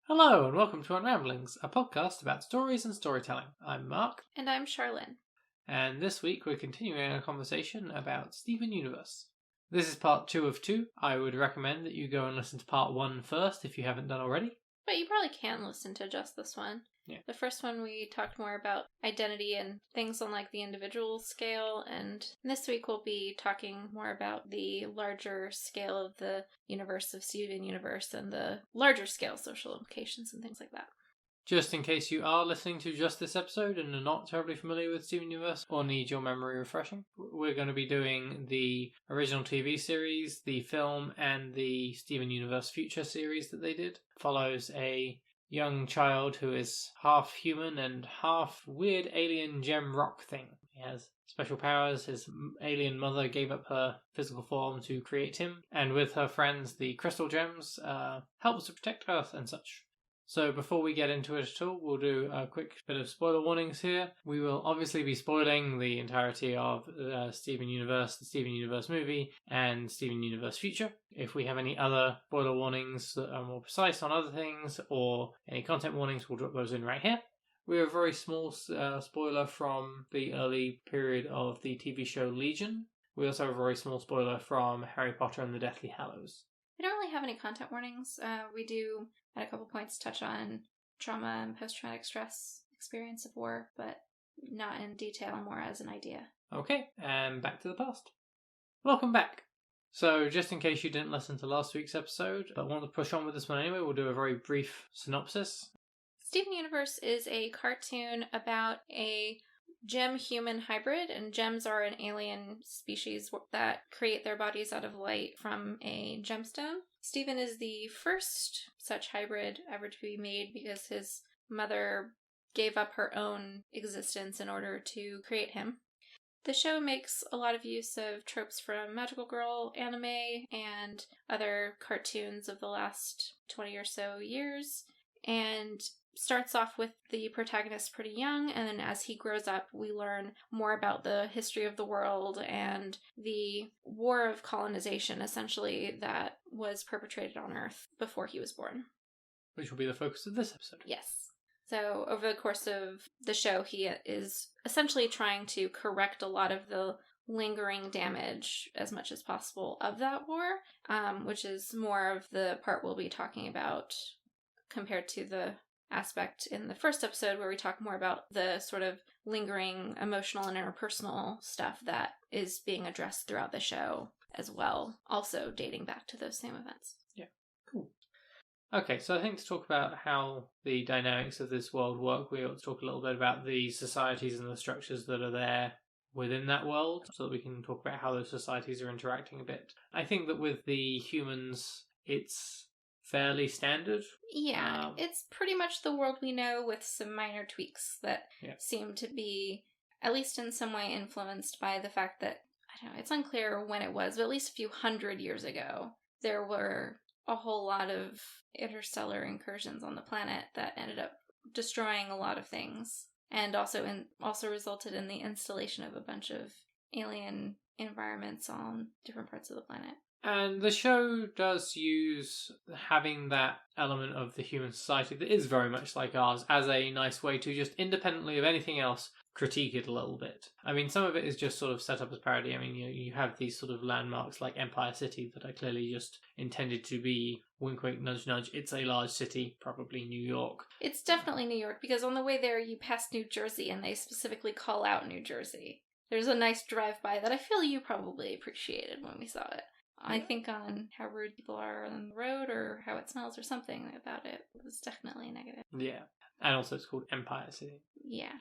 Hello and welcome to Unramblings, a podcast about stories and storytelling. I'm Mark. And I'm Charlene. And this week we're continuing our conversation about Steven Universe. This is part 2 of 2. I would recommend that you go and listen to part 1 first if you haven't done already. But you probably can listen to just this one. Yeah. The first one we talked more about identity and things on like the individual scale, and this week we'll be talking more about the larger scale of the universe of Steven Universe and the larger scale social implications and things like that. Just in case you are listening to just this episode and are not terribly familiar with Steven Universe or need your memory refreshing, we're going to be doing the original TV series, the film, and the Steven Universe Future series that they did. Follows a young child who is half human and half weird alien gem rock thing. He has special powers. His alien mother gave up her physical form to create him, and with her friends, the crystal gems, helps to protect Earth and such. So before we get into it at all, we'll do a quick bit of spoiler warnings here. We will obviously be spoiling the entirety of Steven Universe, the Steven Universe movie, and Steven Universe Future. If we have any other spoiler warnings that are more precise on other things, or any content warnings, we'll drop those in right here. We have a very small spoiler from the early period of the TV show Legion. We also have a very small spoiler from Harry Potter and the Deathly Hallows. We don't really have any content warnings. We do, at a couple points, touch on trauma and post-traumatic stress experience of war, but not in detail, more as an idea. Okay, and back to the past. Welcome back. So, just in case you didn't listen to last week's episode, but want to push on with this one anyway, we'll do a very brief synopsis. Steven Universe is a cartoon about a gem-human hybrid, and gems are an alien species that create their bodies out of light from a gemstone. Steven is the first such hybrid ever to be made because his mother gave up her own existence in order to create him. The show makes a lot of use of tropes from Magical Girl anime and other cartoons of the last 20 or so years, and starts off with the protagonist pretty young, and then as he grows up, we learn more about the history of the world and the war of colonization, essentially, that was perpetrated on Earth before he was born. Which will be the focus of this episode. Yes. So over the course of the show, he is essentially trying to correct a lot of the lingering damage as much as possible of that war, which is more of the part we'll be talking about compared to the aspect in the first episode where we talk more about the sort of lingering emotional and interpersonal stuff that is being addressed throughout the show as well, also dating back to those same events. Yeah, cool. Okay, so I think to talk about how the dynamics of this world work, we ought to talk a little bit about the societies and the structures that are there within that world, so that we can talk about how those societies are interacting a bit. I think that with the humans, it's fairly standard. Yeah, it's pretty much the world we know with some minor tweaks that seem to be, at least in some way, influenced by the fact that, I don't know, it's unclear when it was, but at least a few hundred years ago, there were a whole lot of interstellar incursions on the planet that ended up destroying a lot of things, and also resulted in the installation of a bunch of alien environments on different parts of the planet. And the show does use having that element of the human society that is very much like ours as a nice way to just independently of anything else critique it a little bit. I mean, some of it is just sort of set up as parody. I mean, you have these sort of landmarks like Empire City that are clearly just intended to be wink wink nudge nudge. It's a large city, probably New York. It's definitely New York because on the way there you pass New Jersey and they specifically call out New Jersey. There's a nice drive-by that I feel you probably appreciated when we saw it. I think on how rude people are on the road or how it smells or something about it was definitely negative. Yeah. And also it's called Empire City. Yeah.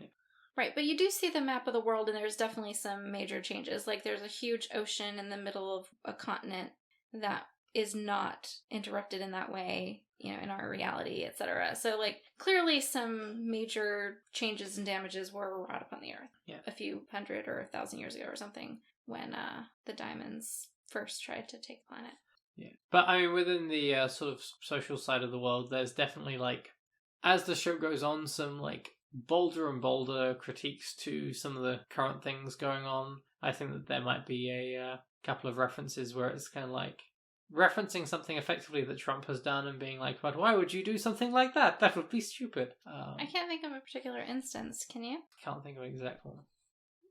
Right, but you do see the map of the world and there's definitely some major changes. Like there's a huge ocean in the middle of a continent that is not interrupted in that way, you know, in our reality, etc. So like clearly some major changes and damages were wrought upon the Earth a few hundred or 1,000 years ago or something when the diamonds first tried to take the planet. Yeah, but I mean, within the sort of social side of the world, there's definitely like, as the show goes on, some like bolder and bolder critiques to some of the current things going on. I think that there might be a couple of references where it's kind of like, referencing something effectively that Trump has done and being like, but why would you do something like that? That would be stupid. I can't think of a particular instance, can you? Can't think of an exact one.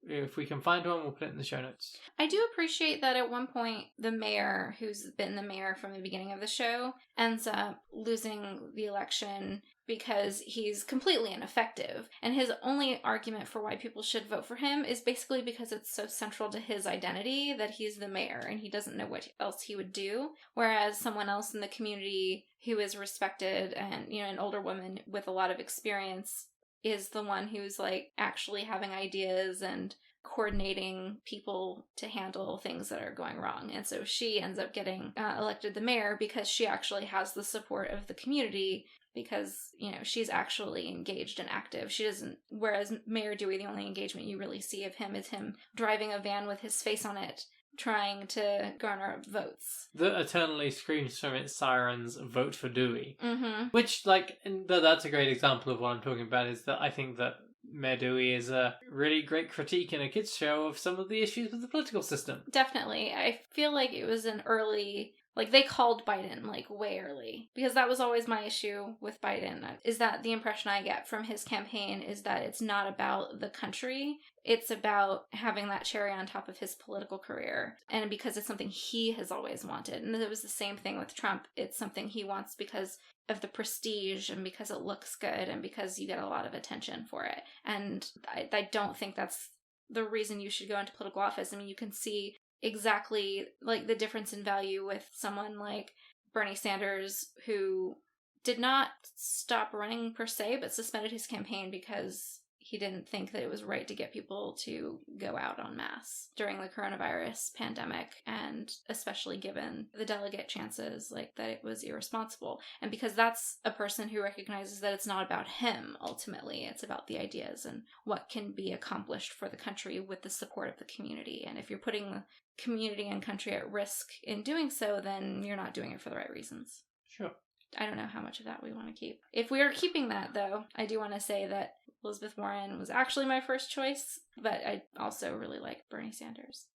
If we can find one, we'll put it in the show notes. I do appreciate that at one point, the mayor, who's been the mayor from the beginning of the show, ends up losing the election because he's completely ineffective. And his only argument for why people should vote for him is basically because it's so central to his identity that he's the mayor and he doesn't know what else he would do. Whereas someone else in the community who is respected and, an older woman with a lot of experience is the one who's like actually having ideas and coordinating people to handle things that are going wrong. And so she ends up getting elected the mayor because she actually has the support of the community because, she's actually engaged and active. She doesn't, whereas Mayor Dewey, the only engagement you really see of him is him driving a van with his face on it, trying to garner up votes. That eternally screams from its sirens, vote for Dewey. Mm-hmm. Which, that's a great example of what I'm talking about, is that I think that Mayor Dewey is a really great critique in a kids' show of some of the issues with the political system. Definitely. I feel like it was an early... they called Biden, way early. Because that was always my issue with Biden, is that the impression I get from his campaign is that it's not about the country, it's about having that cherry on top of his political career. And because it's something he has always wanted. And it was the same thing with Trump. It's something he wants because of the prestige and because it looks good and because you get a lot of attention for it. And I don't think that's the reason you should go into political office. I mean, you can see exactly the difference in value with someone like Bernie Sanders, who did not stop running per se, but suspended his campaign because he didn't think that it was right to get people to go out en masse during the coronavirus pandemic, and especially given the delegate chances, that it was irresponsible. And because that's a person who recognizes that it's not about him, ultimately, it's about the ideas and what can be accomplished for the country with the support of the community. And if you're putting the community and country at risk in doing so, then you're not doing it for the right reasons. Sure. I don't know how much of that we want to keep. If we are keeping that, though, I do want to say that Elizabeth Warren was actually my first choice, but I also really like Bernie Sanders.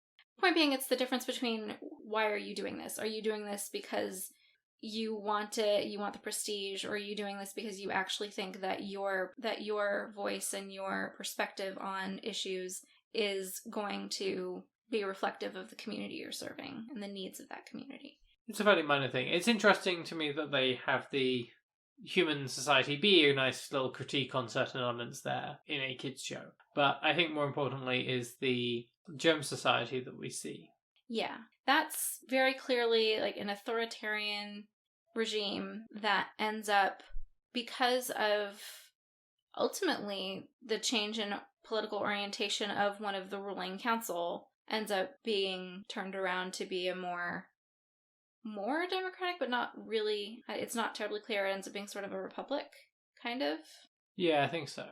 Point being, it's the difference between why are you doing this? Are you doing this because you want it, you want the prestige, or are you doing this because you actually think that your voice and your perspective on issues is going to be reflective of the community you're serving and the needs of that community? It's a fairly minor thing. It's interesting to me that they have the human society be a nice little critique on certain elements there in a kids' show. But I think more importantly is the germ society that we see. Yeah, that's very clearly an authoritarian regime that ends up, because of ultimately the change in political orientation of one of the ruling council, ends up being turned around to be a more democratic, but not really. It's not terribly clear. It ends up being sort of a republic, kind of. Yeah, I think so.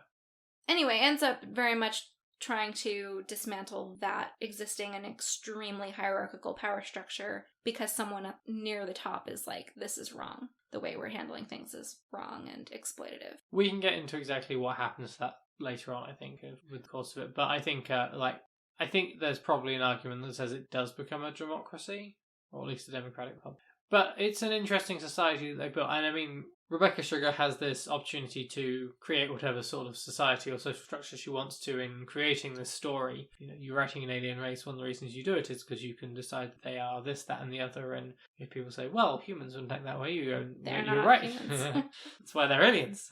Anyway, ends up very much trying to dismantle that existing and extremely hierarchical power structure because someone near the top is like, this is wrong. The way we're handling things is wrong and exploitative. We can get into exactly what happens to that later on, I think, with the course of it. But I think, I think there's probably an argument that says it does become a democracy, or at least a democratic republic. But it's an interesting society that they built. And I mean, Rebecca Sugar has this opportunity to create whatever sort of society or social structure she wants to in creating this story. You're writing an alien race, one of the reasons you do it is because you can decide that they are this, that, and the other. And if people say, well, humans wouldn't act that way, you go, you're right. That's why they're aliens.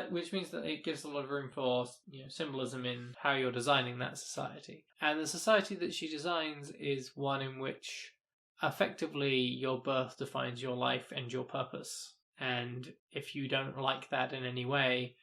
Which means that it gives a lot of room for symbolism in how you're designing that society. And the society that she designs is one in which effectively your birth defines your life and your purpose. And if you don't like that in any way,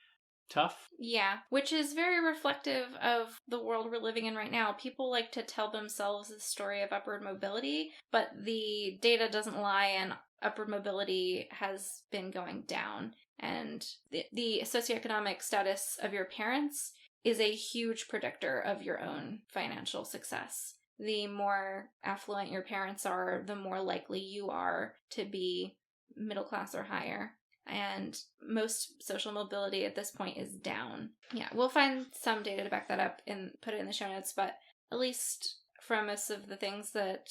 tough. Yeah, which is very reflective of the world we're living in right now. People like to tell themselves the story of upward mobility, but the data doesn't lie, and upward mobility has been going down. And the socioeconomic status of your parents is a huge predictor of your own financial success. The more affluent your parents are, the more likely you are to be middle class or higher. And most social mobility at this point is down. Yeah, we'll find some data to back that up and put it in the show notes, but at least from most of the things that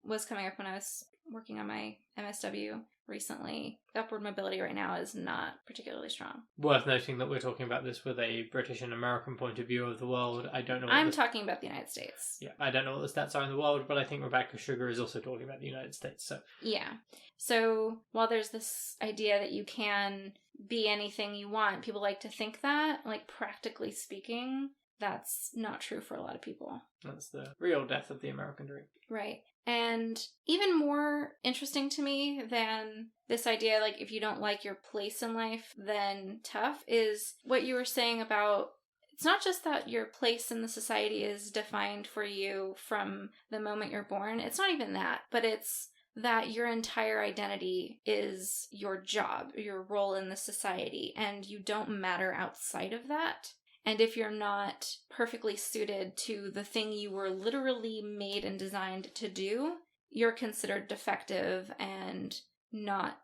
was coming up when I was working on my MSW recently, upward mobility right now is not particularly strong. Worth noting that we're talking about this with a British and American point of view of the world. I don't know. I'm talking about the United States. Yeah, I don't know what the stats are in the world, but I think Rebecca Sugar is also talking about the United States. So yeah. So while there's this idea that you can be anything you want, people like to think that, like practically speaking, that's not true for a lot of people. That's the real death of the American dream. Right. And even more interesting to me than this idea, like, if you don't like your place in life, then tough, is what you were saying about it's not just that your place in the society is defined for you from the moment you're born. It's not even that, but it's that your entire identity is your job, your role in the society, and you don't matter outside of that. And if you're not perfectly suited to the thing you were literally made and designed to do, you're considered defective and not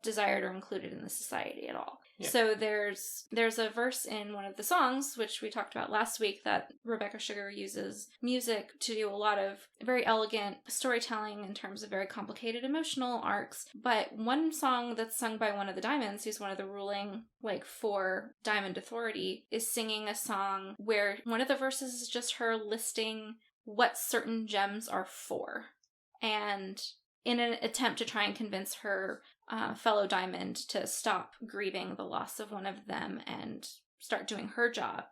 desired or included in the society at all. Yeah. So there's a verse in one of the songs, which we talked about last week, that Rebecca Sugar uses music to do a lot of very elegant storytelling in terms of very complicated emotional arcs. But one song that's sung by one of the Diamonds, who's one of the ruling, for Diamond Authority, is singing a song where one of the verses is just her listing what certain gems are for. And in an attempt to try and convince her fellow Diamond to stop grieving the loss of one of them and start doing her job,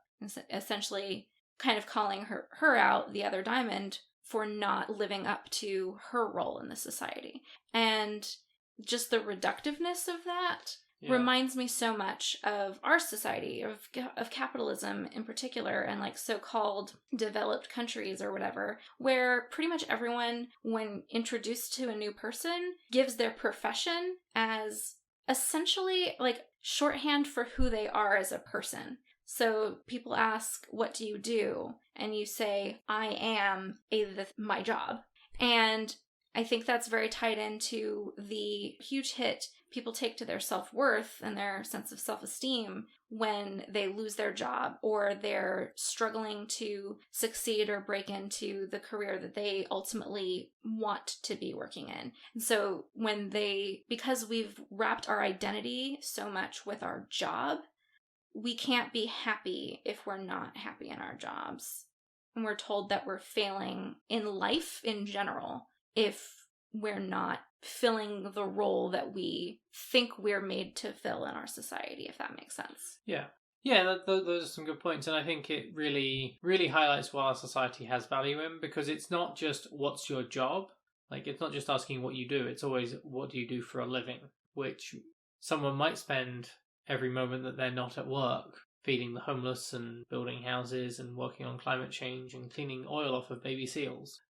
essentially kind of calling her out, the other Diamond, for not living up to her role in the society. And just the reductiveness of that reminds me so much of our society, of capitalism in particular, and so-called developed countries or whatever, where pretty much everyone, when introduced to a new person, gives their profession as essentially shorthand for who they are as a person. So people ask, what do you do? And you say, I am my job. And I think that's very tied into the huge hit people take to their self-worth and their sense of self-esteem when they lose their job or they're struggling to succeed or break into the career that they ultimately want to be working in. And so because we've wrapped our identity so much with our job, we can't be happy if we're not happy in our jobs. And we're told that we're failing in life in general if we're not filling the role that we think we're made to fill in our society, if that makes sense. Yeah. Yeah, those are some good points. And I think it really, really highlights what our society has value in, because it's not just what's your job. It's not just asking what you do. It's always what do you do for a living, which someone might spend every moment that they're not at work feeding the homeless and building houses and working on climate change and cleaning oil off of baby seals.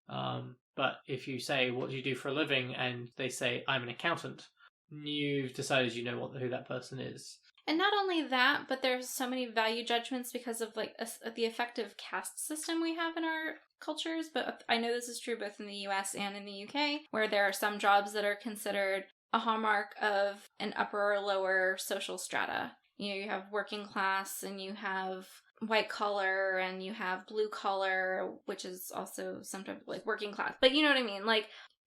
But if you say, what do you do for a living? And they say, I'm an accountant, you've decided who that person is. And not only that, but there's so many value judgments because of the effective caste system we have in our cultures. But I know this is true both in the US and in the UK, where there are some jobs that are considered a hallmark of an upper or lower social strata. You have working class and you have white collar and you have blue collar, which is also some type of working class. But you know what I mean?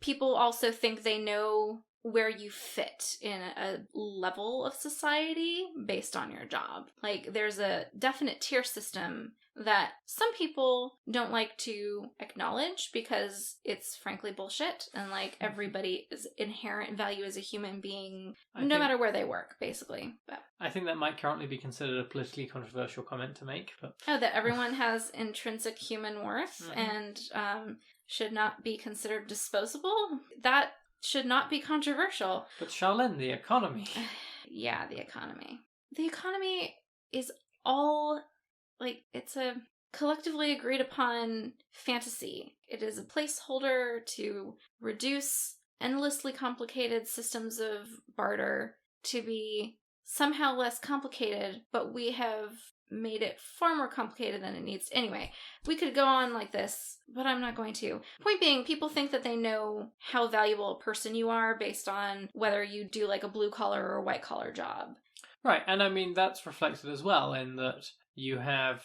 People also think they know where you fit in a level of society based on your job. There's a definite tier system that some people don't like to acknowledge because it's frankly bullshit, and everybody's inherent value as a human being, no matter where they work, basically. But I think that might currently be considered a politically controversial comment to make. But that everyone has intrinsic human worth and should not be considered disposable. That should not be controversial. But Charlene, the economy. Yeah, the economy. The economy is all it's a collectively agreed upon fantasy. It is a placeholder to reduce endlessly complicated systems of barter to be somehow less complicated, but we have made it far more complicated than it needs to. Anyway, we could go on like this, but I'm not going to. Point being, people think that they know how valuable a person you are based on whether you do a blue collar or white collar job. Right, and I mean that's reflected as well in that you have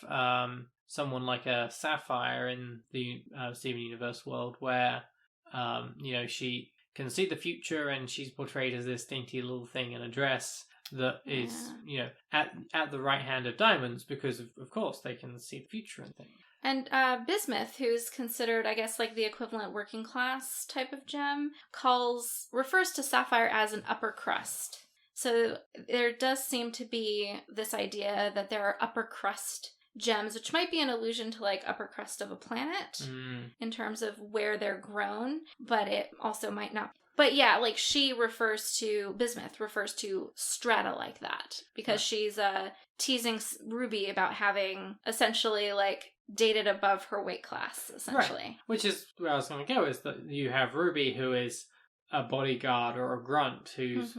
someone like a Sapphire in the Steven Universe world where, she can see the future, and she's portrayed as this dainty little thing in a dress that is, at the right hand of diamonds, because of course they can see the future and things. And bismuth, who's considered, I guess, like the equivalent working class type of gem, refers to sapphire as an upper crust. So there does seem to be this idea that there are upper crust gems, which might be an allusion to like upper crust of a planet in terms of where they're grown, but it also might not. But yeah, like bismuth refers to strata like that, because she's teasing Ruby about having essentially like dated above her weight class, essentially. Right. Which is where I was going to go, is that you have Ruby, who is a bodyguard or a grunt who's,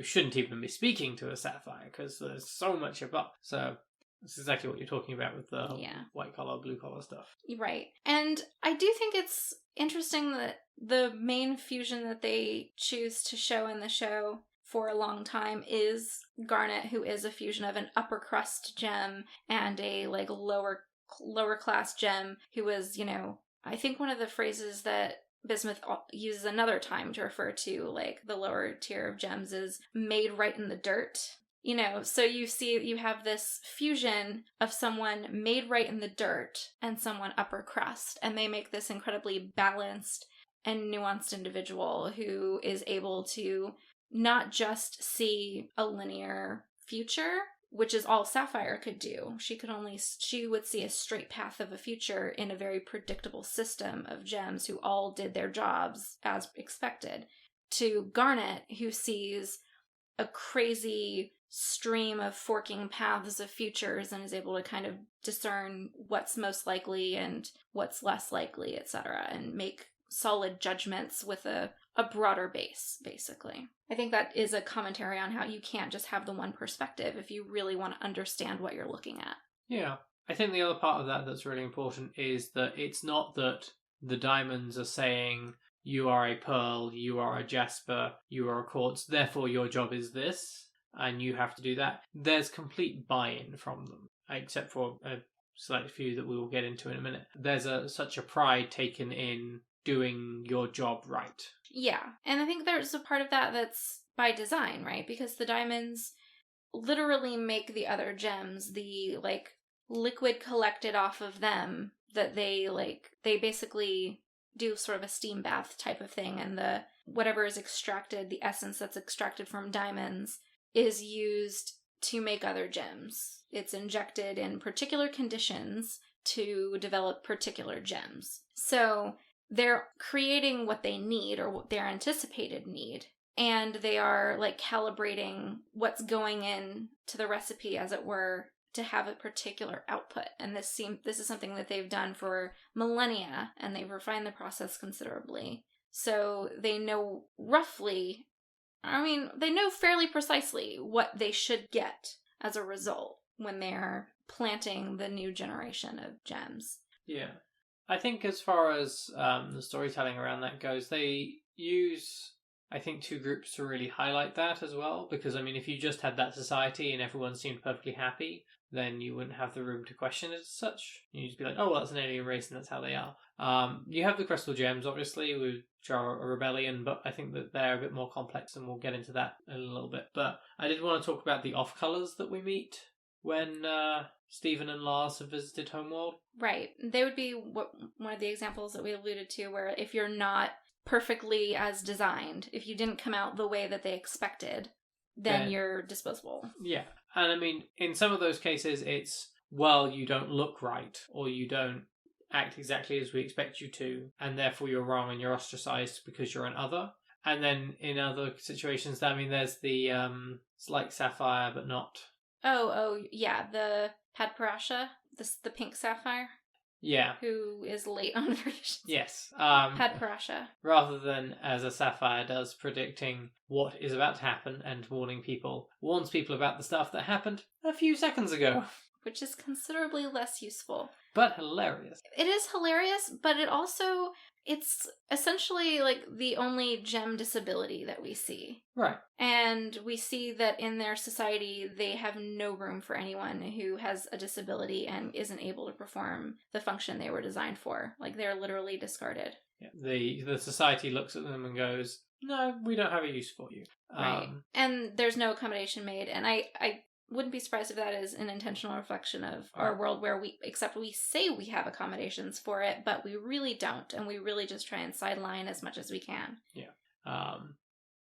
shouldn't even be speaking to a sapphire because there's so much above. So that's exactly what you're talking about with the white collar, blue collar stuff. Right. And I do think it's interesting that the main fusion that they choose to show in the show for a long time is Garnet, who is a fusion of an upper crust gem and a like lower class gem, who was, I think one of the phrases that bismuth uses another time to refer to like the lower tier of gems is made right in the dirt. So you have this fusion of someone made right in the dirt and someone upper crust, and they make this incredibly balanced and nuanced individual who is able to not just see a linear future, which is all Sapphire could do. She would see a straight path of a future in a very predictable system of gems who all did their jobs as expected, to Garnet, who sees a crazy stream of forking paths of futures and is able to kind of discern what's most likely and what's less likely, etc., and make solid judgments with a broader base, basically. I think that is a commentary on how you can't just have the one perspective if you really want to understand what you're looking at. Yeah. I think the other part of that that's really important is that it's not that the diamonds are saying, you are a pearl, you are a jasper, you are a quartz, therefore your job is this, and you have to do that. There's complete buy-in from them, except for a select few that we will get into in a minute. There's such a pride taken in doing your job right. Yeah, and I think there's a part of that that's by design, right? Because the diamonds literally make the other gems, the like liquid collected off of them, that they basically do sort of a steam bath type of thing, and the whatever is extracted, the essence that's extracted from diamonds, is used to make other gems. It's injected in particular conditions to develop particular gems. So they're creating what they need, or what their anticipated need, and they are like calibrating what's going in to the recipe, as it were, to have a particular output. And this is something that they've done for millennia, and they've refined the process considerably. So they know roughly, they know fairly precisely what they should get as a result when they're planting the new generation of gems. Yeah. I think as far as the storytelling around that goes, they use, I think, two groups to really highlight that as well. Because, if you just had that society and everyone seemed perfectly happy, then you wouldn't have the room to question it as such. You'd just be like, oh, well, that's an alien race and that's how they are. You have the crystal gems, obviously, which are a rebellion, but I think that they're a bit more complex, and we'll get into that in a little bit. But I did want to talk about the off-colours that we meet when Stephen and Lars have visited Homeworld. Right. They would be one of the examples that we alluded to, where if you're not perfectly as designed, if you didn't come out the way that they expected, then you're disposable. Yeah. And in some of those cases, it's, well, you don't look right, or you don't act exactly as we expect you to, and therefore you're wrong and you're ostracized because you're an other. And then in other situations, there's the, it's like Sapphire, but not. Oh, yeah, the Padparasha, the pink sapphire. Yeah. Who is late on revisions. Yes. Padparasha. Rather than, as a sapphire does, predicting what is about to happen and warns people about the stuff that happened a few seconds ago. Which is considerably less useful. But hilarious. It is hilarious, but it's essentially like the only gem disability that we see. Right. And we see that in their society, they have no room for anyone who has a disability and isn't able to perform the function they were designed for. Like, they're literally discarded. Yeah. The society looks at them and goes, no, we don't have a use for you. Right. And there's no accommodation made. And I wouldn't be surprised if that is an intentional reflection of our world where we say we have accommodations for it, but we really don't. And we really just try and sideline as much as we can. Yeah.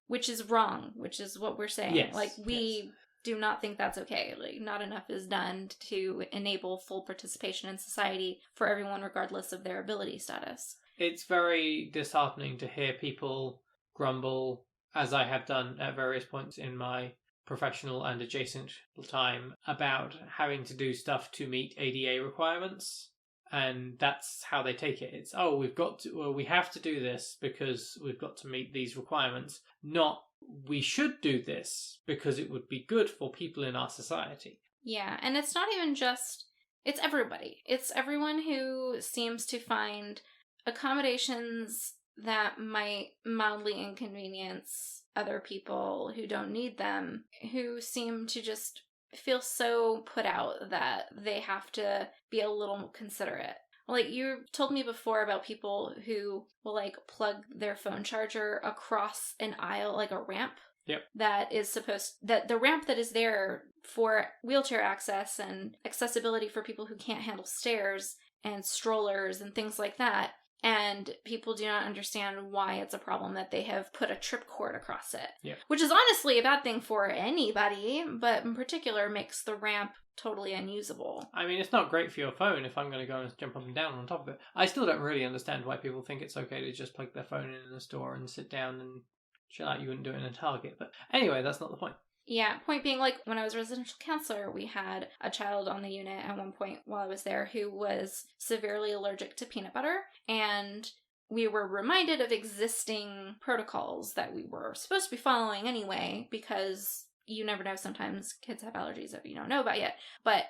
Which is wrong, which is what we're saying. Yes. Like, we do not think that's okay. Like, not enough is done to enable full participation in society for everyone, regardless of their ability status. It's very disheartening to hear people grumble, as I have done at various points in my professional and adjacent time, about having to do stuff to meet ADA requirements. And that's how they take it. It's, we have to do this because we've got to meet these requirements. Not, we should do this because it would be good for people in our society. Yeah, and it's not even just, it's everybody. It's everyone who seems to find accommodations that might mildly inconvenience other people who don't need them, who seem to just feel so put out that they have to be a little considerate. Like, you told me before about people who will, like, plug their phone charger across an aisle, like a ramp. Yep. That the ramp that is there for wheelchair access and accessibility for people who can't handle stairs and strollers and things like that. And people do not understand why it's a problem that they have put a tripcord across it. Yeah. Which is honestly a bad thing for anybody, but in particular makes the ramp totally unusable. I mean, it's not great for your phone if I'm going to go and jump up and down on top of it. I still don't really understand why people think it's okay to just plug their phone in the store and sit down and chill out. You wouldn't do it in a Target. But anyway, that's not the point. Yeah, point being, like, when I was a residential counselor, we had a child on the unit at one point while I was there who was severely allergic to peanut butter, and we were reminded of existing protocols that we were supposed to be following anyway, because you never know, sometimes kids have allergies that you don't know about yet. But,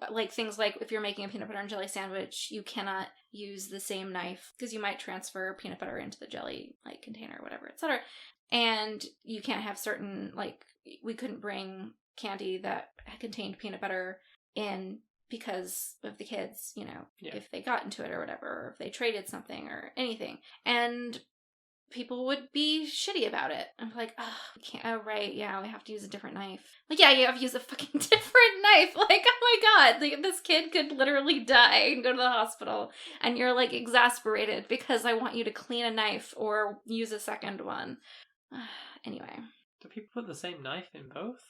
like, things like if you're making a peanut butter and jelly sandwich, you cannot use the same knife because you might transfer peanut butter into the jelly, like, container or whatever, etc. And you can't have certain, like, we couldn't bring candy that contained peanut butter in because of the kids, you know, if they got into it or whatever, or if they traded something or anything. And people would be shitty about it. I'm like, oh, we can't, oh, right, yeah, we have to use a different knife. Like, yeah, you have to use a fucking different knife. Like, oh my god, like, this kid could literally die and go to the hospital. And you're, like, exasperated because I want you to clean a knife or use a second one. Anyway. Do people put the same knife in both?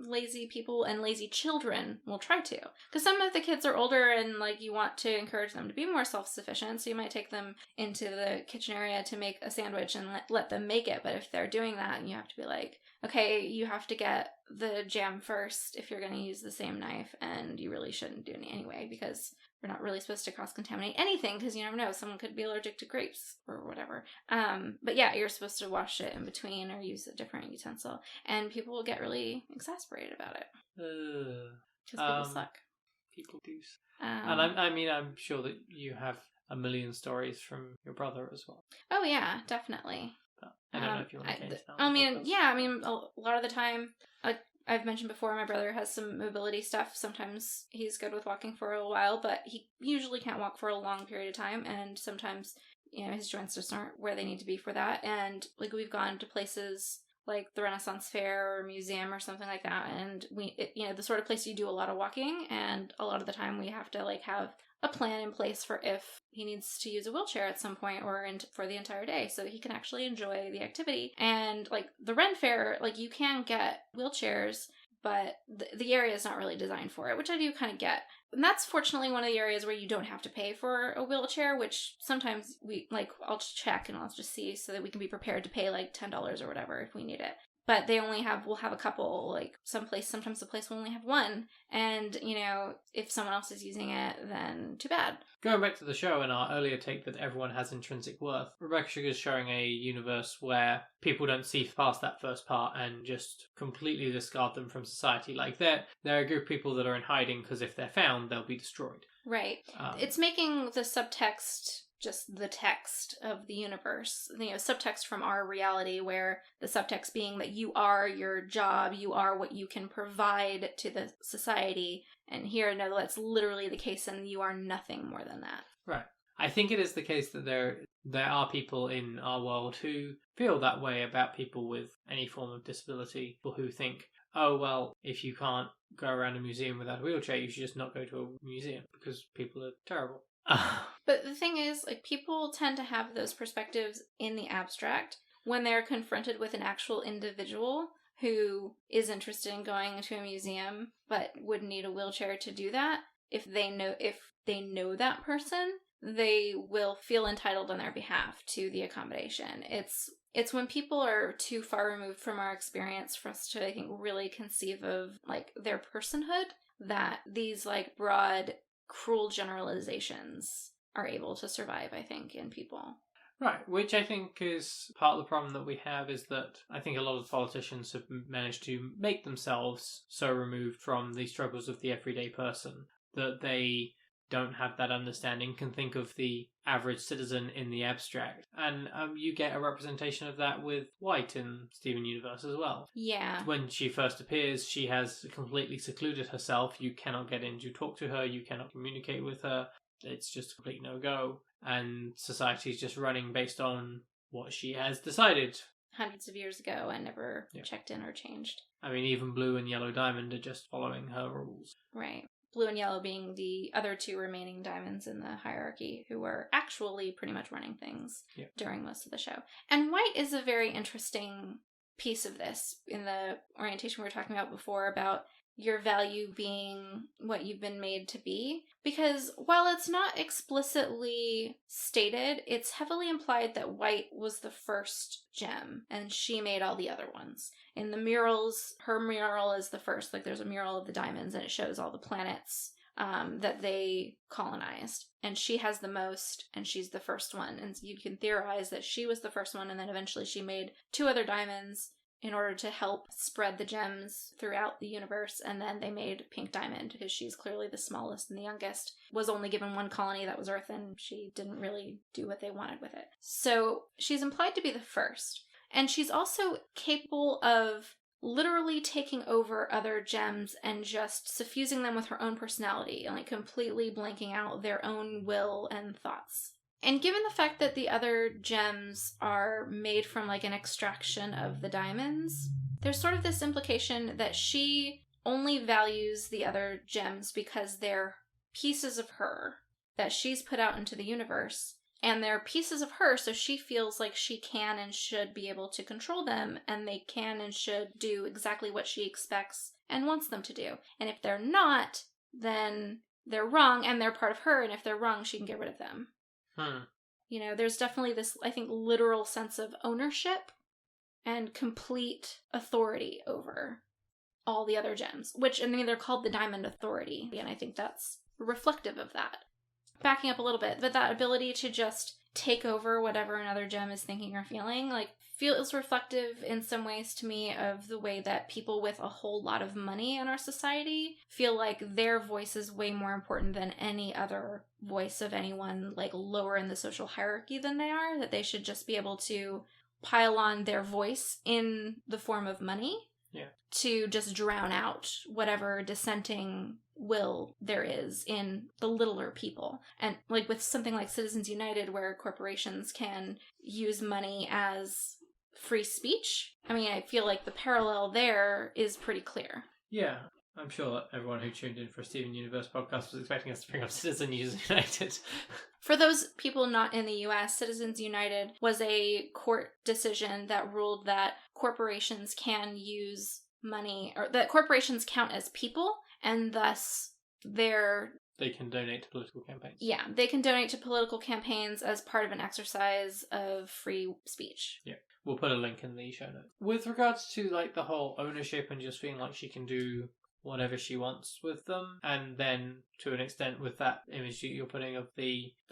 Lazy people and lazy children will try to. Because some of the kids are older and, like, you want to encourage them to be more self-sufficient, so you might take them into the kitchen area to make a sandwich and let them make it. But if they're doing that, you have to be like, okay, you have to get the jam first if you're going to use the same knife, and you really shouldn't do it anyway, because we're not really supposed to cross-contaminate anything, because you never know, someone could be allergic to grapes or whatever. But yeah, you're supposed to wash it in between or use a different utensil, and people will get really exasperated about it. Because people suck. People do. And I'm sure that you have a million stories from your brother as well. Oh yeah, definitely. But I don't know if you want to get into that. A lot of the time, like I've mentioned before, my brother has some mobility stuff. Sometimes he's good with walking for a while, but he usually can't walk for a long period of time, and sometimes, you know, his joints just aren't where they need to be for that. And, like, we've gone to places like the Renaissance Fair or museum or something like that, and the sort of place you do a lot of walking, and a lot of the time we have to, like, have a plan in place for if he needs to use a wheelchair at some point or for the entire day so he can actually enjoy the activity. And, like, the Ren Fair, like, you can get wheelchairs, but the area is not really designed for it, which I do kind of get. And that's fortunately one of the areas where you don't have to pay for a wheelchair, which sometimes I'll just check and I'll just see so that we can be prepared to pay like $10 or whatever if we need it. But we'll have a couple, like sometimes the place will only have one. And, you know, if someone else is using it, then too bad. Going back to the show and our earlier take that everyone has intrinsic worth, Rebecca Sugar's showing a universe where people don't see past that first part and just completely discard them from society. Like, they're a group of people that are in hiding because if they're found, they'll be destroyed. Right. It's making the subtext just the text of the universe, you know, subtext from our reality, where the subtext being that you are your job, you are what you can provide to the society, and here, no, that's literally the case, and you are nothing more than that. Right. I think it is the case that there are people in our world who feel that way about people with any form of disability, or who think, oh, well, if you can't go around a museum without a wheelchair, you should just not go to a museum because people are terrible. But the thing is, like, people tend to have those perspectives in the abstract when they're confronted with an actual individual who is interested in going to a museum but would need a wheelchair to do that. If they know that person, they will feel entitled on their behalf to the accommodation. It's when people are too far removed from our experience for us to, I think, really conceive of, like, their personhood, that these, like, broad, cruel generalizations are able to survive, I think, in people. Right, which I think is part of the problem that we have, is that I think a lot of politicians have managed to make themselves so removed from the struggles of the everyday person that they don't have that understanding, can think of the average citizen in the abstract. And you get a representation of that with White in Steven Universe as well. Yeah. When she first appears, she has completely secluded herself. You cannot get in to talk to her. You cannot communicate with her. It's just a complete no-go. And society's just running based on what she has decided. Hundreds of years ago and never checked in or changed. I mean, even Blue and Yellow Diamond are just following her rules. Right. Blue and Yellow being the other two remaining diamonds in the hierarchy, who were actually pretty much running things during most of the show. And White is a very interesting piece of this in the orientation we were talking about before, about your value being what you've been made to be. Because while it's not explicitly stated, it's heavily implied that White was the first gem and she made all the other ones. In the murals, her mural is the first. Like, there's a mural of the diamonds and it shows all the planets that they colonized. And she has the most, and she's the first one. And you can theorize that she was the first one, and then eventually she made 2 other diamonds in order to help spread the gems throughout the universe, and then they made Pink Diamond, because she's clearly the smallest and the youngest, was only given 1 colony, that was Earth, and she didn't really do what they wanted with it. So she's implied to be the first, and she's also capable of literally taking over other gems and just suffusing them with her own personality, and like completely blanking out their own will and thoughts. And given the fact that the other gems are made from like an extraction of the diamonds, there's sort of this implication that she only values the other gems because they're pieces of her that she's put out into the universe. And they're pieces of her, so she feels like she can and should be able to control them, and they can and should do exactly what she expects and wants them to do. And if they're not, then they're wrong, and they're part of her, and if they're wrong, she can get rid of them. You know, there's definitely this, I think, literal sense of ownership and complete authority over all the other gems, which, I mean, they're called the Diamond Authority, and I think that's reflective of that. Backing up a little bit, but that ability to just take over whatever another gem is thinking or feeling, like, feels reflective in some ways to me of the way that people with a whole lot of money in our society feel like their voice is way more important than any other voice of anyone, like, lower in the social hierarchy than they are, that they should just be able to pile on their voice in the form of money to just drown out whatever dissenting will there is in the littler people. And like with something like Citizens United, where corporations can use money as free speech, I mean, I feel like the parallel there is pretty clear. Yeah, I'm sure that everyone who tuned in for a Steven Universe podcast was expecting us to bring up Citizens United. For those people not in the US, Citizens United was a court decision that ruled that corporations can use money, or that corporations count as people, and thus they can donate to political campaigns. Yeah, they can donate to political campaigns as part of an exercise of free speech. Yeah. We'll put a link in the show notes. With regards to like the whole ownership and just feeling like she can do whatever she wants with them, and then to an extent with that image that you're putting of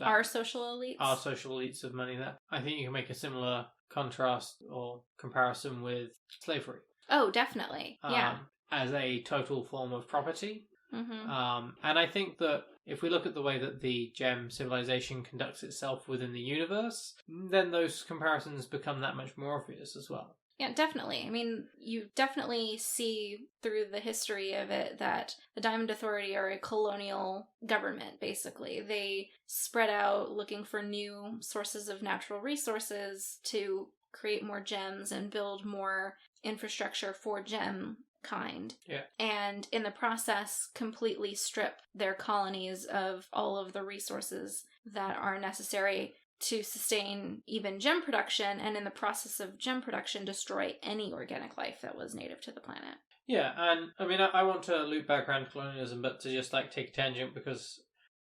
our social elites of money, there, I think you can make a similar contrast or comparison with slavery. Oh, definitely. Yeah. As a total form of property. Mm-hmm. And I think that if we look at the way that the gem civilization conducts itself within the universe, then those comparisons become that much more obvious as well. Yeah, definitely. I mean, you definitely see through the history of it that the Diamond Authority are a colonial government, basically. They spread out looking for new sources of natural resources to create more gems and build more infrastructure for gem kind. Yeah. And in the process, completely strip their colonies of all of the resources that are necessary to sustain even gem production, and in the process of gem production, destroy any organic life that was native to the planet. Yeah, and I mean, I want to loop back around to colonialism, but to just like take a tangent, because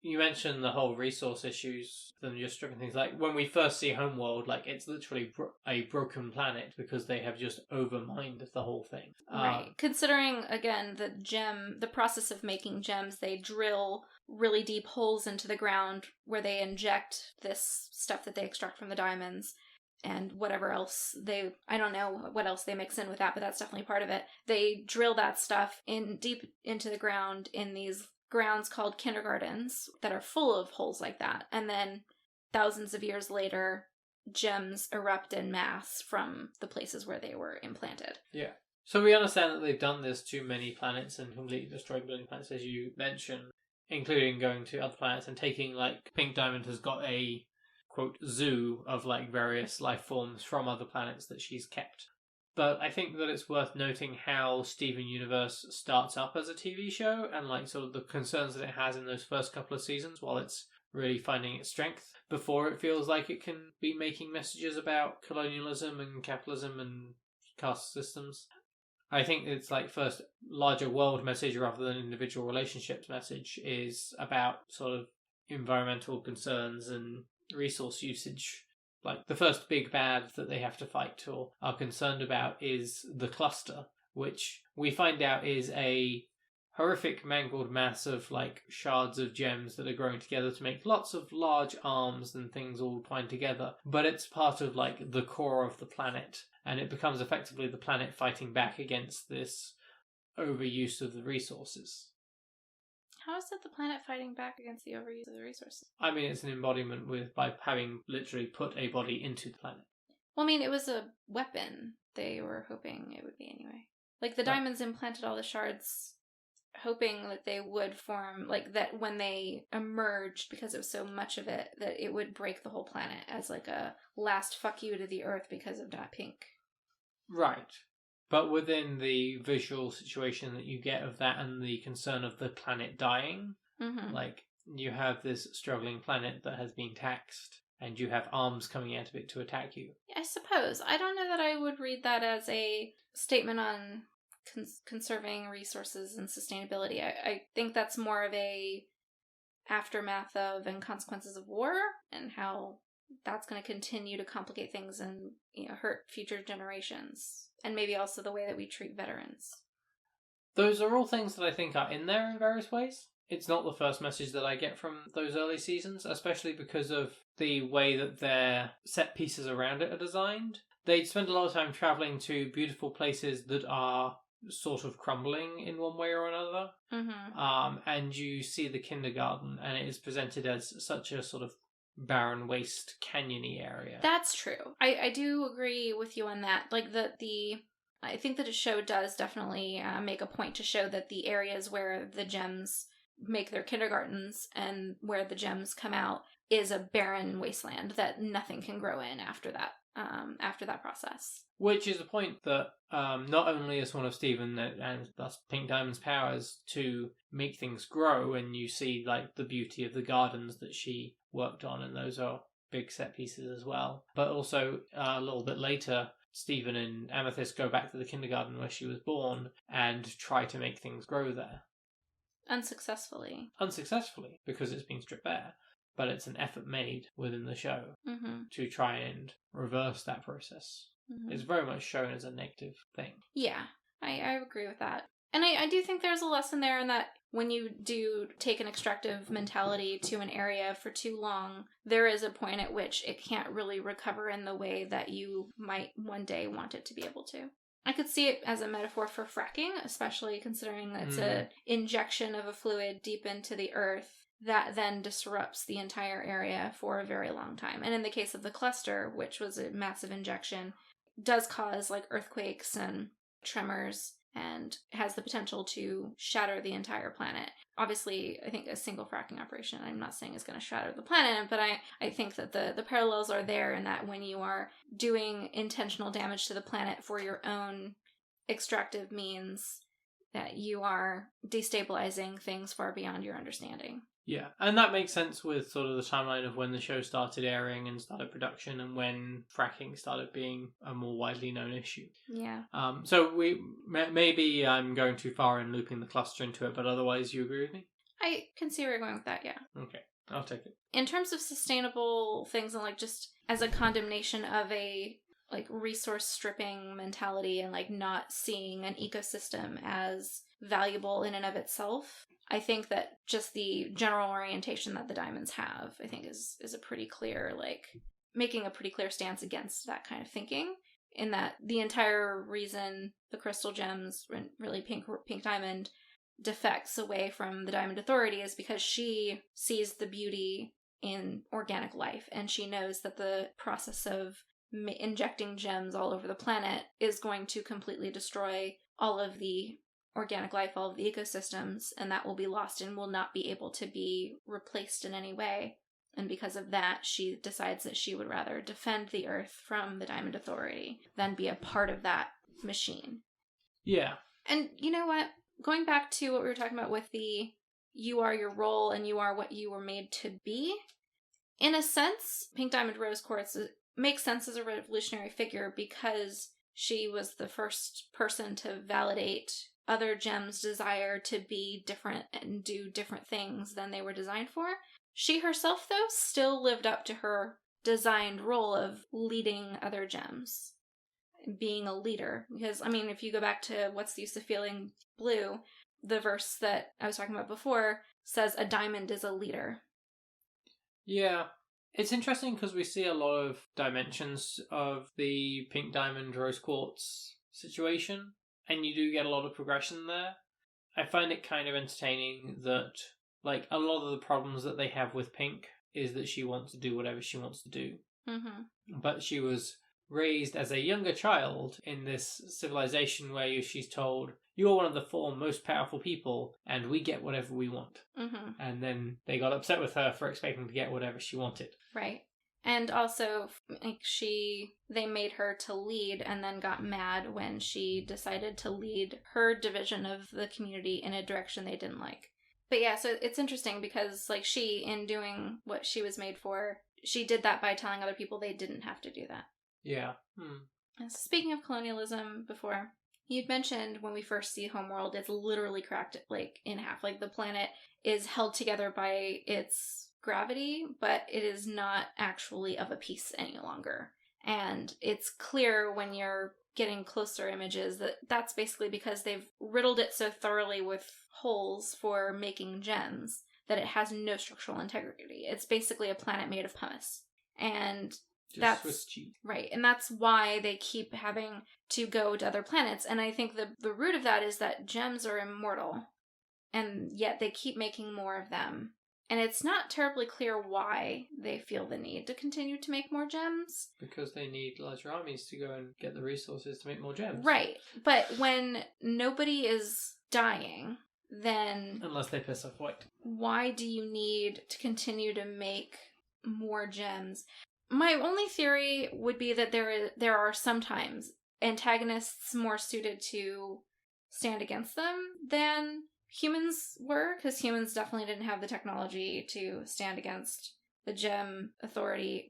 you mentioned the whole resource issues, them just stripping things. Like when we first see Homeworld, like it's literally a broken planet because they have just overmined the whole thing. Right. Considering, again, the process of making gems, they drill really deep holes into the ground where they inject this stuff that they extract from the diamonds and whatever else I don't know what else they mix in with that, but that's definitely part of it. They drill that stuff in deep into the ground in these grounds called kindergartens that are full of holes like that. And then thousands of years later, gems erupt en masse from the places where they were implanted. Yeah. So we understand that they've done this to many planets and completely destroyed billion planets, as you mentioned, including going to other planets and taking, like, Pink Diamond has got a, quote, zoo of, like, various life forms from other planets that she's kept. But I think that it's worth noting how Steven Universe starts up as a TV show and, like, sort of the concerns that it has in those first couple of seasons while it's really finding its strength before it feels like it can be making messages about colonialism and capitalism and caste systems. I think its like first larger world message rather than individual relationships message is about sort of environmental concerns and resource usage. Like the first big bad that they have to fight or are concerned about is the cluster, which we find out is a horrific mangled mass of like shards of gems that are growing together to make lots of large arms and things all twined together. But it's part of like the core of the planet, and it becomes effectively the planet fighting back against this overuse of the resources. How is it the planet fighting back against the overuse of the resources? I mean, it's an embodiment by having literally put a body into the planet. Well, I mean, it was a weapon. They were hoping it would be anyway. Like the diamonds implanted all the shards hoping that they would form, like that when they emerged, because it was so much of it, that it would break the whole planet as like a last fuck you to the earth because of that pink. Right. But within the visual situation that you get of that and the concern of the planet dying, like you have this struggling planet that has been taxed and you have arms coming out of it to attack you. I suppose. I don't know that I would read that as a statement on conserving resources and sustainability. I think that's more of a aftermath of and consequences of war and how that's going to continue to complicate things and hurt future generations, and maybe also the way that we treat veterans. Those are all things that I think are in there in various ways. It's not the first message that I get from those early seasons, especially because of the way that their set pieces around it are designed. They spend a lot of time traveling to beautiful places that are sort of crumbling in one way or another. And you see the kindergarten, and it is presented as such a sort of barren, waste, canyony area. That's true. I do agree with you on that. Like I think that the show does definitely make a point to show that the areas where the gems make their kindergartens and where the gems come out is a barren wasteland that nothing can grow in after that process. Which is a point that not only is one of Steven and thus Pink Diamond's powers to make things grow, and you see like the beauty of the gardens that she worked on, and those are big set pieces as well. But also a little bit later, Steven and Amethyst go back to the kindergarten where she was born and try to make things grow there. Unsuccessfully, because it's been stripped bare. But it's an effort made within the show to try and reverse that process. It's very much shown as a negative thing. Yeah, I agree with that. And I do think there's a lesson there in that when you do take an extractive mentality to an area for too long, there is a point at which it can't really recover in the way that you might one day want it to be able to. I could see it as a metaphor for fracking, especially considering that it's an injection of a fluid deep into the earth that then disrupts the entire area for a very long time. And in the case of the cluster, which was a massive injection, does cause like earthquakes and tremors and has the potential to shatter the entire planet. Obviously, I think a single fracking operation, I'm not saying is going to shatter the planet, but I think that the parallels are there in that when you are doing intentional damage to the planet for your own extractive means, that you are destabilizing things far beyond your understanding. Yeah, and that makes sense with sort of the timeline of when the show started airing and started production and when fracking started being a more widely known issue. Yeah. So maybe I'm going too far and looping the cluster into it, but otherwise you agree with me? I can see where you're going with that, yeah. Okay, I'll take it. In terms of sustainable things and like just as a condemnation of a like resource stripping mentality and like not seeing an ecosystem as valuable in and of itself, I think that just the general orientation that the diamonds have, I think is a pretty clear, like, making a pretty clear stance against that kind of thinking, in that the entire reason the crystal gems, really pink diamond, defects away from the Diamond Authority is because she sees the beauty in organic life, and she knows that the process of injecting gems all over the planet is going to completely destroy all of the organic life, all of the ecosystems, and that will be lost and will not be able to be replaced in any way. And because of that, she decides that she would rather defend the Earth from the Diamond Authority than be a part of that machine. Yeah. And you know what? Going back to what we were talking about with the you are your role and you are what you were made to be, in a sense, Pink Diamond Rose Quartz makes sense as a revolutionary figure because she was the first person to validate other gems' desire to be different and do different things than they were designed for. She herself, though, still lived up to her designed role of leading other gems, being a leader. Because, I mean, if you go back to What's the Use of Feeling Blue, the verse that I was talking about before says a diamond is a leader. Yeah. It's interesting because we see a lot of dimensions of the Pink Diamond Rose Quartz situation, and you do get a lot of progression there. I find it kind of entertaining that, like, a lot of the problems that they have with Pink is that she wants to do whatever she wants to do. Mm-hmm. But she was raised as a younger child in this civilization where she's told, you're one of the 4 most powerful people, and we get whatever we want. Mm-hmm. And then they got upset with her for expecting to get whatever she wanted. Right. And also, like, they made her to lead and then got mad when she decided to lead her division of the community in a direction they didn't like. But yeah, so it's interesting because, like, she, in doing what she was made for, she did that by telling other people they didn't have to do that. Yeah. And speaking of colonialism before, you'd mentioned when we first see Homeworld, it's literally cracked, like, in half. Like, the planet is held together by its gravity, but it is not actually of a piece any longer. And it's clear when you're getting closer images that that's basically because they've riddled it so thoroughly with holes for making gems that it has no structural integrity. It's basically a planet made of pumice. And that's Swiss cheese. Right, and that's why they keep having to go to other planets. And I think the root of that is that gems are immortal, and yet they keep making more of them. And it's not terribly clear why they feel the need to continue to make more gems. Because they need larger armies to go and get the resources to make more gems. Right, but when nobody is dying, then... Unless they piss off White. Why do you need to continue to make more gems? My only theory would be that there are sometimes antagonists more suited to stand against them than humans were, because humans definitely didn't have the technology to stand against the Gem Authority,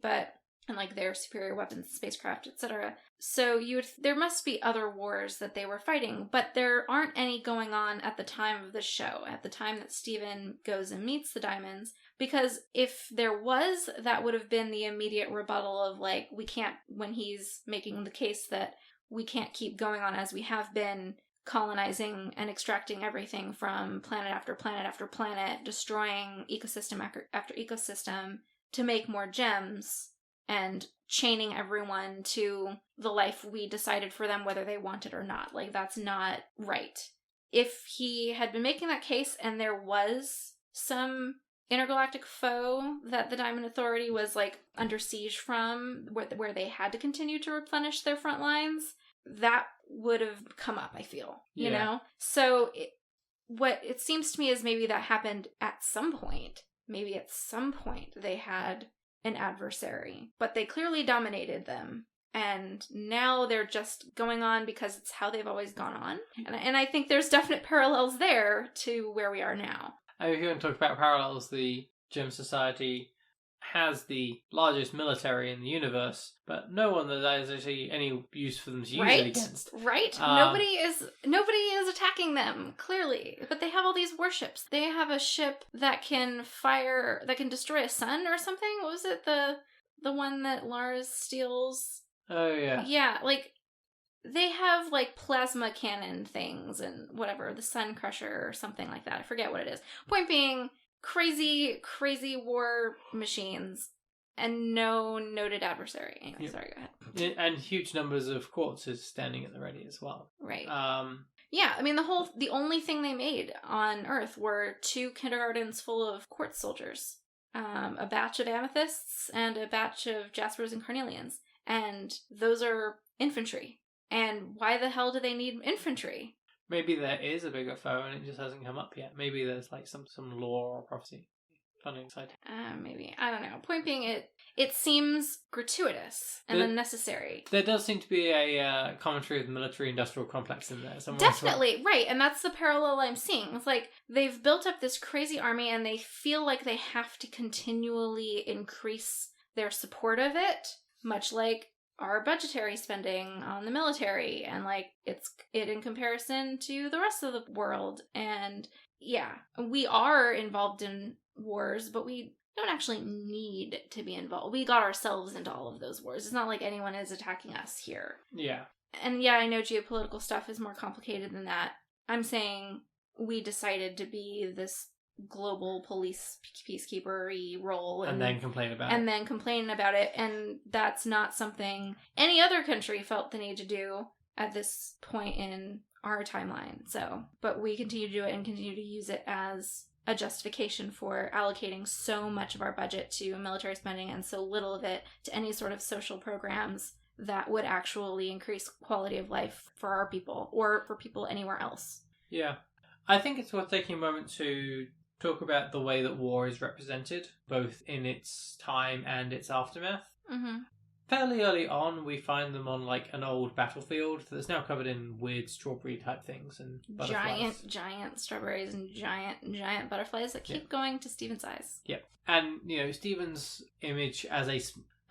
and like their superior weapons, spacecraft, etc. So there must be other wars that they were fighting, but there aren't any going on at the time of the show, at the time that Steven goes and meets the Diamonds. Because if there was, that would have been the immediate rebuttal of, like, we can't, when he's making the case that we can't keep going on as we have been, colonizing and extracting everything from planet after planet after planet, destroying ecosystem after ecosystem to make more gems, and chaining everyone to the life we decided for them whether they want it or not. Like, that's not right. If he had been making that case and there was some intergalactic foe that the Diamond Authority was like under siege from, where they had to continue to replenish their front lines, that would have come up, I feel. You know? So what it seems to me is maybe that happened at some point. Maybe at some point they had an adversary, but they clearly dominated them. And now they're just going on because it's how they've always gone on. And I think there's definite parallels there to where we are now. If you want to talk about parallels, the Gem Society has the largest military in the universe, but no one that is actually any use for them to use it against. Right. Nobody is attacking them, clearly. But they have all these warships. They have a ship that can destroy a sun or something. What was it? The one that Lars steals? Oh, yeah. Yeah, like, they have, like, plasma cannon things and whatever, the Sun Crusher or something like that. I forget what it is. Point being, crazy, crazy war machines and no noted adversary. Anyway, sorry, go ahead. And huge numbers of quartzes standing at the ready as well. Right. Yeah, I mean, the only thing they made on Earth were 2 kindergartens full of quartz soldiers. A batch of amethysts and a batch of jaspers and carnelians. And those are infantry. And why the hell do they need infantry? Maybe there is a bigger foe and it just hasn't come up yet. Maybe there's like some lore or prophecy. Funny side. Maybe. I don't know. Point being, it seems gratuitous and unnecessary. There does seem to be a commentary of the military-industrial complex in there. Definitely, right. And that's the parallel I'm seeing. It's like they've built up this crazy army and they feel like they have to continually increase their support of it. Much like our budgetary spending on the military, and like it in comparison to the rest of the world. And yeah, we are involved in wars, but we don't actually need to be involved. We got ourselves into all of those wars. It's not like anyone is attacking us here. Yeah. And yeah, I know geopolitical stuff is more complicated than that. I'm saying we decided to be this global police peacekeeper-y role and then complain about it, and that's not something any other country felt the need to do at this point in our timeline. So, but we continue to do it and continue to use it as a justification for allocating so much of our budget to military spending and so little of it to any sort of social programs that would actually increase quality of life for our people or for people anywhere else. Yeah. I think it's worth taking a moment to talk about the way that war is represented, both in its time and its aftermath. Mm-hmm. Fairly early on, we find them on like an old battlefield that's now covered in weird strawberry type things and butterflies. Giant strawberries and giant butterflies that keep going to Stephen's eyes. Yep. And, you know, Stephen's image as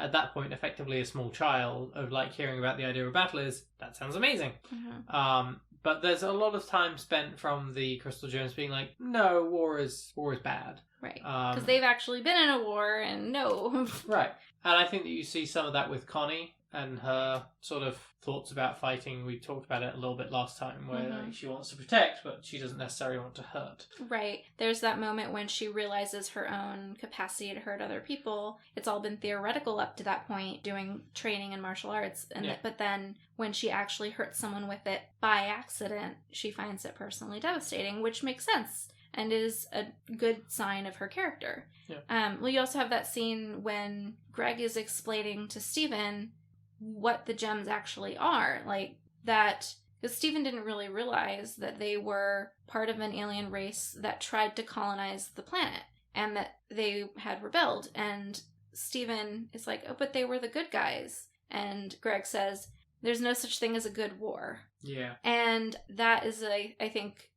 at that point, effectively a small child of like hearing about the idea of battle is, that sounds amazing. Mm-hmm. But there's a lot of time spent from the Crystal Gems being like, no, war is bad. Right. Because they've actually been in a war and no. Right. And I think that you see some of that with Connie and her sort of thoughts about fighting. We talked about it a little bit last time where she wants to protect, but she doesn't necessarily want to hurt. Right. There's that moment when she realizes her own capacity to hurt other people. It's all been theoretical up to that point, doing training in martial arts. But then when she actually hurts someone with it by accident, she finds it personally devastating, which makes sense and is a good sign of her character. Yeah. Well, you also have that scene when Greg is explaining to Stephen what the gems actually are. Like, that, because Stephen didn't really realize that they were part of an alien race that tried to colonize the planet and that they had rebelled. And Stephen is like, oh, but they were the good guys. And Greg says, there's no such thing as a good war. Yeah. And that is, I think,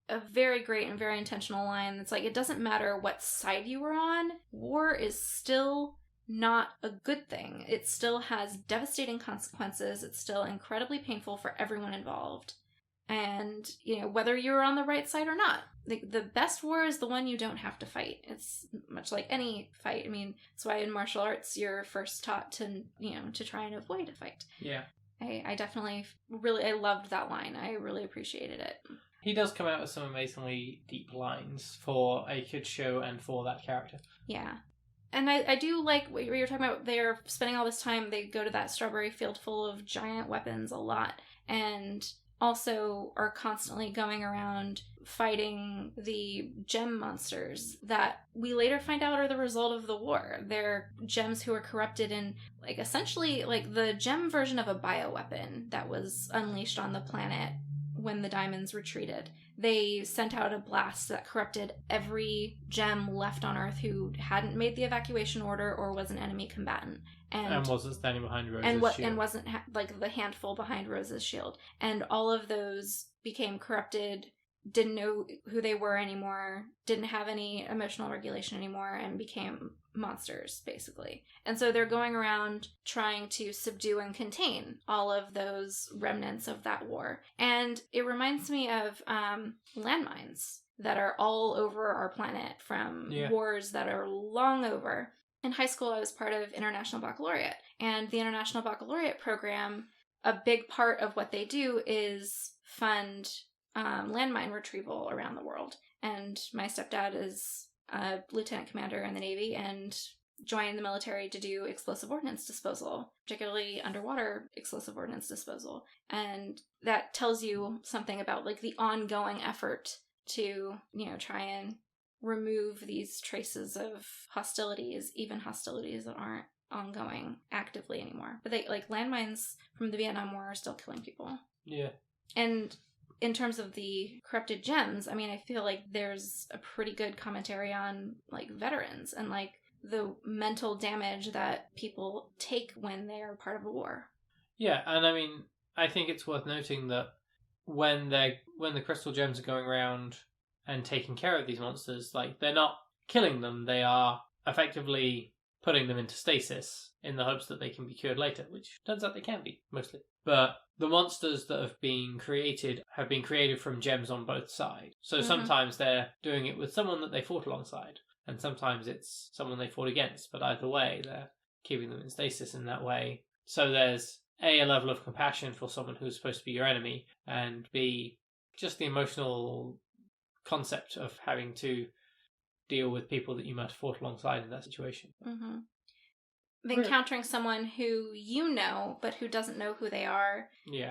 a very great and very intentional line. It's like, it doesn't matter what side you were on, war is still not a good thing. It still has devastating consequences. It's still incredibly painful for everyone involved. And, you know, whether you're on the right side or not, the best war is the one you don't have to fight. It's much like any fight. I mean, that's why in martial arts you're first taught to, you know, to try and avoid a fight. Yeah. I definitely I loved that line. I really appreciated it. He does come out with some amazingly deep lines for a kid's show and for that character. Yeah. And I do like what you're talking about. They're spending all this time, they go to that strawberry field full of giant weapons a lot. And also are constantly going around fighting the gem monsters that we later find out are the result of the war. They're gems who are corrupted in, like, essentially, like, the gem version of a bioweapon that was unleashed on the planet when the diamonds retreated. They sent out a blast that corrupted every gem left on Earth who hadn't made the evacuation order or was an enemy combatant. And wasn't standing behind Rose's shield. And wasn't, like, the handful behind Rose's shield. And all of those became corrupted, didn't know who they were anymore, didn't have any emotional regulation anymore, and became monsters, basically. And so they're going around trying to subdue and contain all of those remnants of that war. And it reminds me of landmines that are all over our planet from wars that are long over. In high school, I was part of International Baccalaureate. And the International Baccalaureate program, a big part of what they do is fund landmine retrieval around the world. And my stepdad is a lieutenant commander in the Navy and joined the military to do explosive ordnance disposal, particularly underwater explosive ordnance disposal. And that tells you something about, like, the ongoing effort to, you know, try and remove these traces of hostilities, even hostilities that aren't ongoing actively anymore. But they, like, landmines from the Vietnam War are still killing people. Yeah. And in terms of the corrupted gems, I mean, I feel like there's a pretty good commentary on, like, veterans and, like, the mental damage that people take when they're part of a war. Yeah, and I mean, I think it's worth noting that when the crystal gems are going around and taking care of these monsters, like, they're not killing them, they are effectively putting them into stasis in the hopes that they can be cured later, which turns out they can be, mostly. But the monsters that have been created from gems on both sides. So sometimes they're doing it with someone that they fought alongside, and sometimes it's someone they fought against, but either way, they're keeping them in stasis in that way. So there's A, level of compassion for someone who's supposed to be your enemy, and B, just the emotional concept of having to deal with people that you might have fought alongside in that situation. Mm-hmm. Encountering someone who you know, but who doesn't know who they are,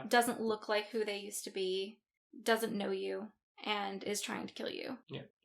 doesn't look like who they used to be, doesn't know you, and is trying to kill you.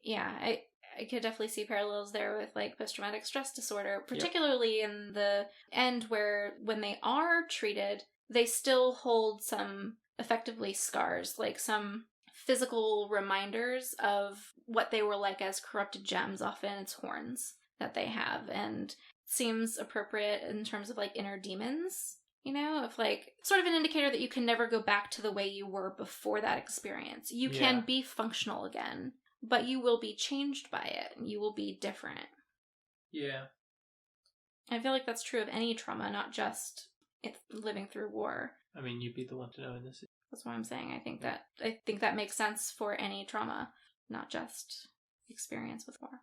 Yeah, I could definitely see parallels there with, like, post-traumatic stress disorder, particularly in the end where when they are treated, they still hold some effectively scars, like some physical reminders of what they were like as corrupted gems, often it's horns that they have, and seems appropriate in terms of, like, inner demons, you know, of, like, sort of an indicator that you can never go back to the way you were before that experience. You can be functional again, but you will be changed by it, and you will be different. Yeah. I feel like that's true of any trauma, not just living through war. I mean, you'd be the one to know in this. That's what I'm saying. I think that makes sense for any trauma, not just experience with war.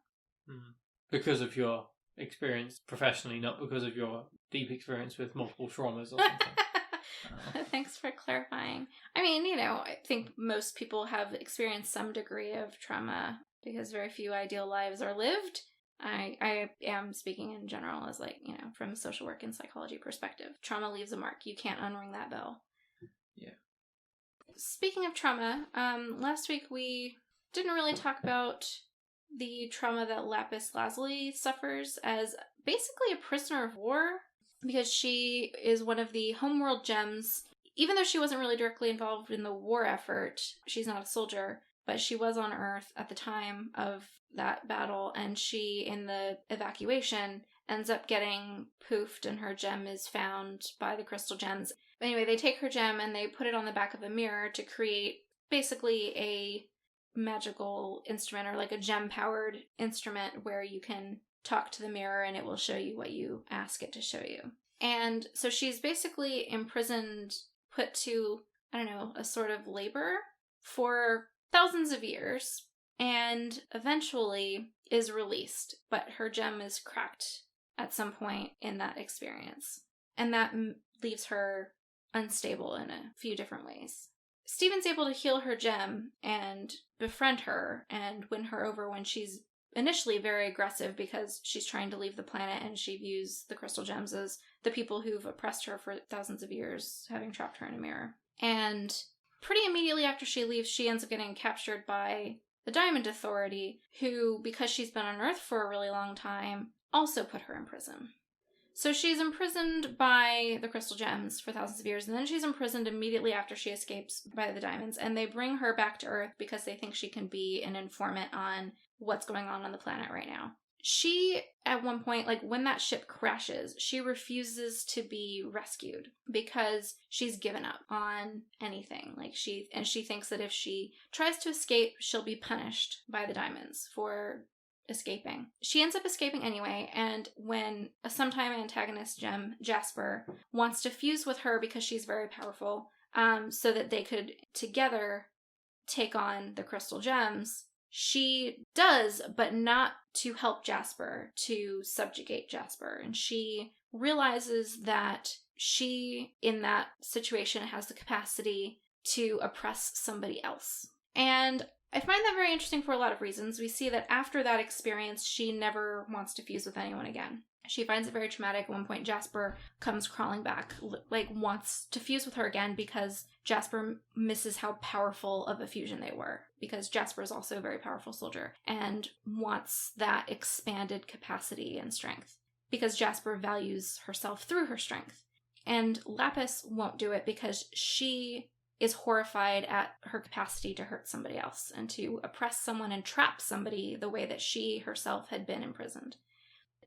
Because of your experience professionally, not because of your deep experience with multiple traumas or something. Thanks for clarifying. I mean, you know, I think most people have experienced some degree of trauma because very few ideal lives are lived. I am speaking in general as, like, you know, from a social work and psychology perspective. Trauma leaves a mark. You can't unring that bell. Yeah. Speaking of trauma, last week we didn't really talk about the trauma that Lapis Lazuli suffers as basically a prisoner of war, because she is one of the homeworld gems. Even though she wasn't really directly involved in the war effort, she's not a soldier, but she was on Earth at the time of that battle, and she, in the evacuation, ends up getting poofed, and her gem is found by the crystal gems. Anyway, they take her gem and they put it on the back of a mirror to create basically a magical instrument, or like a gem-powered instrument where you can talk to the mirror and it will show you what you ask it to show you. And so she's basically imprisoned, put to, I don't know, a sort of labor for thousands of years, and eventually is released, but her gem is cracked at some point in that experience. And that leaves her unstable in a few different ways. Steven's able to heal her gem and befriend her and win her over when she's initially very aggressive because she's trying to leave the planet and she views the crystal gems as the people who've oppressed her for thousands of years, having trapped her in a mirror. And pretty immediately after she leaves, she ends up getting captured by the Diamond Authority, who, because she's been on Earth for a really long time, also put her in prison. So she's imprisoned by the Crystal Gems for thousands of years, and then she's imprisoned immediately after she escapes by the Diamonds, and they bring her back to Earth because they think she can be an informant on what's going on the planet right now. She, at one point, like when that ship crashes, she refuses to be rescued because she's given up on anything. Like she thinks that if she tries to escape, she'll be punished by the Diamonds for escaping. She ends up escaping anyway, and when a sometime antagonist gem, Jasper, wants to fuse with her because she's very powerful, so that they could together take on the Crystal Gems, she does, but not to help Jasper, to subjugate Jasper. And she realizes that she, in that situation, has the capacity to oppress somebody else. And I find that very interesting for a lot of reasons. We see that after that experience, she never wants to fuse with anyone again. She finds it very traumatic. At one point, Jasper comes crawling back, like wants to fuse with her again because Jasper misses how powerful of a fusion they were. Because Jasper is also a very powerful soldier and wants that expanded capacity and strength. Because Jasper values herself through her strength. And Lapis won't do it because she is horrified at her capacity to hurt somebody else and to oppress someone and trap somebody the way that she herself had been imprisoned.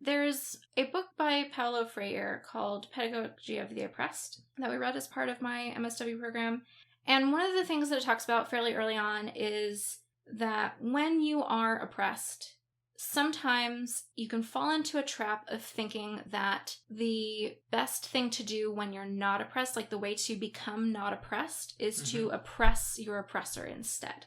There's a book by Paulo Freire called Pedagogy of the Oppressed that we read as part of my MSW program. And one of the things that it talks about fairly early on is that when you are oppressed, sometimes you can fall into a trap of thinking that the best thing to do when you're not oppressed, like the way to become not oppressed, is to oppress your oppressor instead.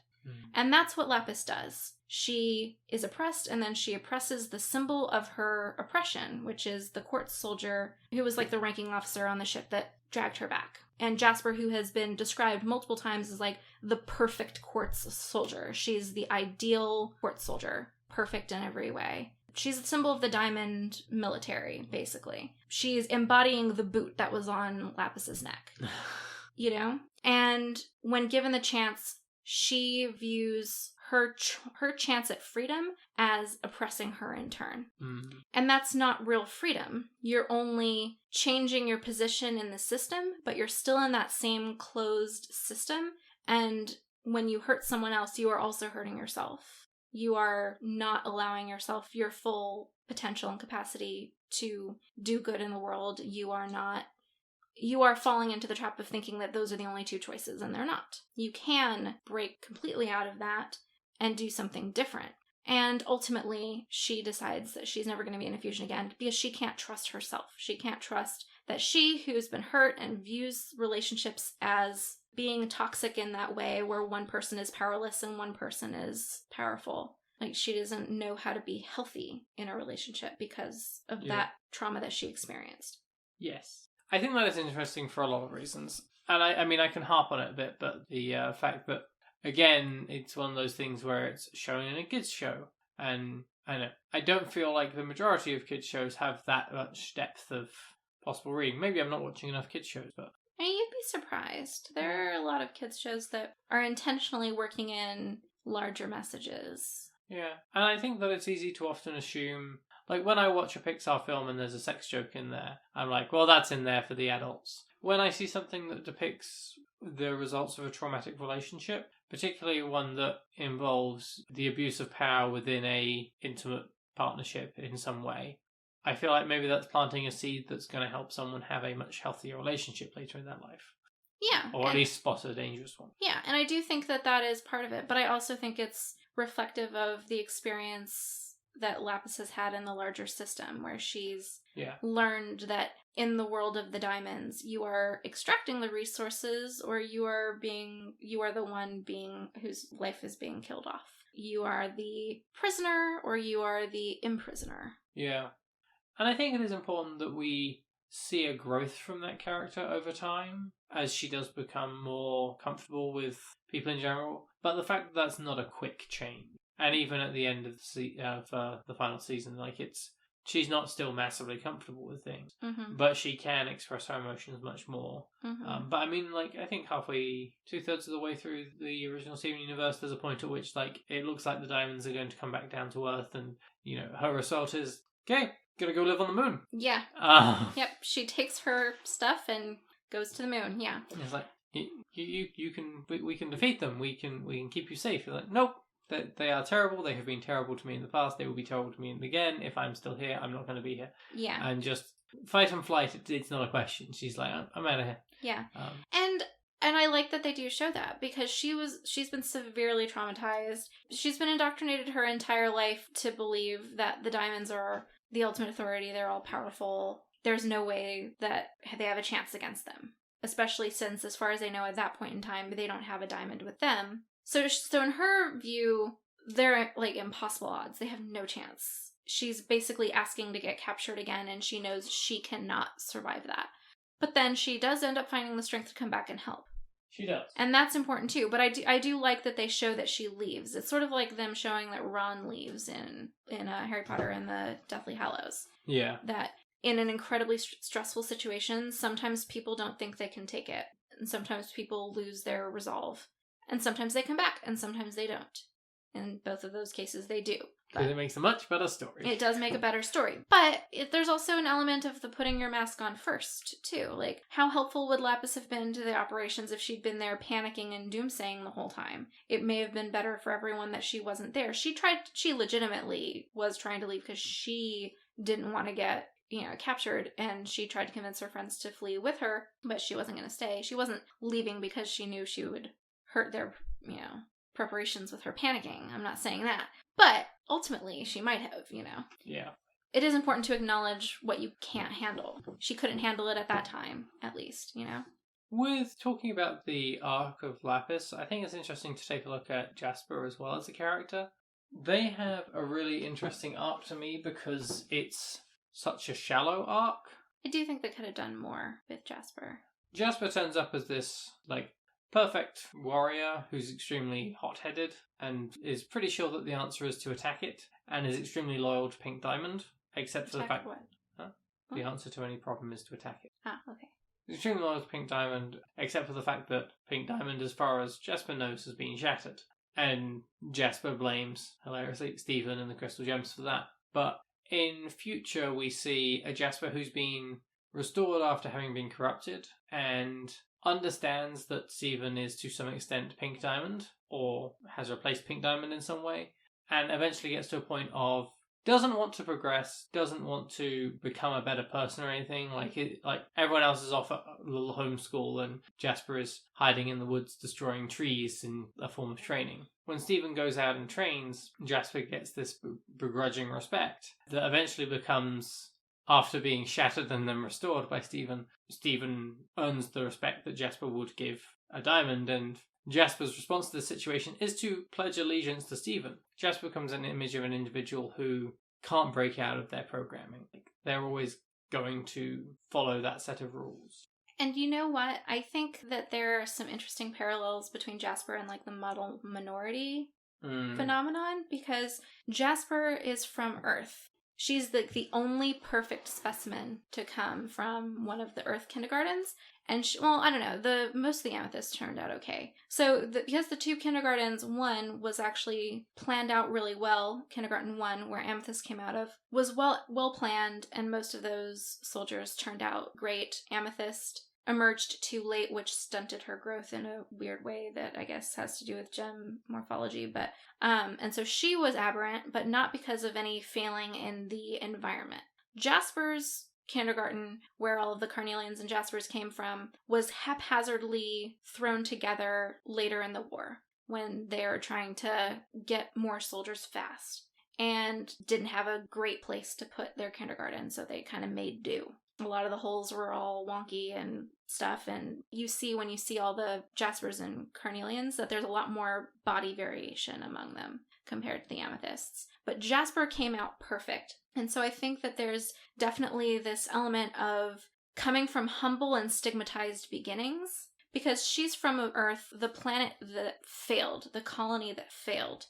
And that's what Lapis does. She is oppressed, and then she oppresses the symbol of her oppression, which is the quartz soldier, who was like the ranking officer on the ship that dragged her back. And Jasper, who has been described multiple times as like the perfect quartz soldier. She's the ideal quartz soldier, perfect in every way. She's the symbol of the diamond military, basically. She's embodying the boot that was on Lapis's neck, you know? And when given the chance, she views her chance at freedom as oppressing her in turn. And that's not real freedom. You're only changing your position in the system, but you're still in that same closed system. And when you hurt someone else, you are also hurting yourself. You are not allowing yourself your full potential and capacity to do good in the world. You are falling into the trap of thinking that those are the only two choices, and they're not. You can break completely out of that and do something different. And ultimately, she decides that she's never going to be in a fusion again because she can't trust herself. She can't trust that she, who's been hurt and views relationships as being toxic in that way where one person is powerless and one person is powerful. Like, she doesn't know how to be healthy in a relationship because of that trauma that she experienced. Yes. I think that is interesting for a lot of reasons. And I mean, I can harp on it a bit, but the fact that, again, it's one of those things where it's showing in a kids' show. And I don't feel like the majority of kids' shows have that much depth of possible reading. Maybe I'm not watching enough kids' shows, but... And you'd be surprised. There are a lot of kids' shows that are intentionally working in larger messages. Yeah, and I think that it's easy to often assume... Like, when I watch a Pixar film and there's a sex joke in there, I'm like, well, that's in there for the adults. When I see something that depicts the results of a traumatic relationship, particularly one that involves the abuse of power within a intimate partnership in some way, I feel like maybe that's planting a seed that's going to help someone have a much healthier relationship later in their life. Yeah. Or at least spot a dangerous one. Yeah, and I do think that that is part of it, but I also think it's reflective of the experience that Lapis has had in the larger system, where she's learned that in the world of the diamonds, you are extracting the resources, or you are the one whose life is being killed off. You are the prisoner, or you are the imprisoner. Yeah. And I think it is important that we see a growth from that character over time, as she does become more comfortable with people in general. But the fact that that's not a quick change. And even at the end of the final season, like, it's she's not still massively comfortable with things, Mm-hmm. but she can express her emotions much more. Mm-hmm. But I mean, like, I think halfway, 2/3 of the way through the original Steven Universe, there's a point at which, like, it looks like the diamonds are going to come back down to Earth, and, you know, her assault is, okay, gonna go live on the moon. Yeah. Yep, she takes her stuff and goes to the moon, yeah. It's like, we can defeat them, we can keep you safe. You're like, nope. They are terrible. They have been terrible to me in the past. They will be terrible to me again. If I'm still here, I'm not going to be here. Yeah. And just fight and flight. It's not a question. She's like, I'm out of here. Yeah. And I like that they do show that, because she's been severely traumatized. She's been indoctrinated her entire life to believe that the diamonds are the ultimate authority. They're all powerful. There's no way that they have a chance against them, especially since, as far as I know, at that point in time, they don't have a diamond with them. So in her view, they're like impossible odds. They have no chance. She's basically asking to get captured again, and she knows she cannot survive that. But then she does end up finding the strength to come back and help. She does. And that's important too. But I do like that they show that she leaves. It's sort of like them showing that Ron leaves in Harry Potter and the Deathly Hallows. Yeah. That in an incredibly stressful situation, sometimes people don't think they can take it. And sometimes people lose their resolve. And sometimes they come back, and sometimes they don't. In both of those cases, they do. Because it makes a much better story. It does make a better story. But there's also an element of the putting your mask on first, too. Like, how helpful would Lapis have been to the operations if she'd been there panicking and doomsaying the whole time? It may have been better for everyone that she wasn't there. She legitimately was trying to leave because she didn't want to get, captured, and she tried to convince her friends to flee with her, but she wasn't going to stay. She wasn't leaving because she knew she would hurt their, preparations with her panicking. I'm not saying that. But ultimately, she might have, Yeah. It is important to acknowledge what you can't handle. She couldn't handle it at that time, at least, With talking about the arc of Lapis, I think it's interesting to take a look at Jasper as well as a character. They have a really interesting arc to me because it's such a shallow arc. I do think they could have done more with Jasper. Jasper turns up as this, perfect warrior who's extremely hot-headed and is pretty sure that the answer is to attack it, and is extremely loyal to Pink Diamond, except for the fact what? The answer to any problem is to attack it. Ah, okay. He's extremely loyal to Pink Diamond, except for the fact that Pink Diamond, as far as Jasper knows, has been shattered. And Jasper blames, hilariously, Steven and the Crystal Gems for that. But in future, we see a Jasper who's been restored after having been corrupted, and understands that Steven is to some extent Pink Diamond, or has replaced Pink Diamond in some way, and eventually gets to a point of doesn't want to progress, doesn't want to become a better person or anything. Like everyone else is off at a little homeschool, and Jasper is hiding in the woods destroying trees in a form of training. When Steven goes out and trains, Jasper gets this begrudging respect that eventually becomes, after being shattered and then restored by Steven earns the respect that Jasper would give a diamond, and Jasper's response to the situation is to pledge allegiance to Steven. Jasper becomes an image of an individual who can't break out of their programming. They're always going to follow that set of rules. And you know what? I think that there are some interesting parallels between Jasper and the model minority phenomenon, because Jasper is from Earth. She's the only perfect specimen to come from one of the Earth kindergartens. And I don't know, most of the Amethysts turned out okay. So because the two kindergartens, one was actually planned out really well, kindergarten 1, where Amethyst came out of, was well planned, and most of those soldiers turned out great. Amethyst emerged too late, which stunted her growth in a weird way that I guess has to do with gem morphology. But and so she was aberrant, but not because of any failing in the environment. Jasper's kindergarten, where all of the Carnelians and Jaspers came from, was haphazardly thrown together later in the war when they were trying to get more soldiers fast, and didn't have a great place to put their kindergarten, so they kind of made do. A lot of the holes were all wonky and stuff, and you see when you see all the Jaspers and Carnelians that there's a lot more body variation among them compared to the Amethysts. But Jasper came out perfect. And so I think that there's definitely this element of coming from humble and stigmatized beginnings, because she's from Earth, the planet that failed, the colony that failed.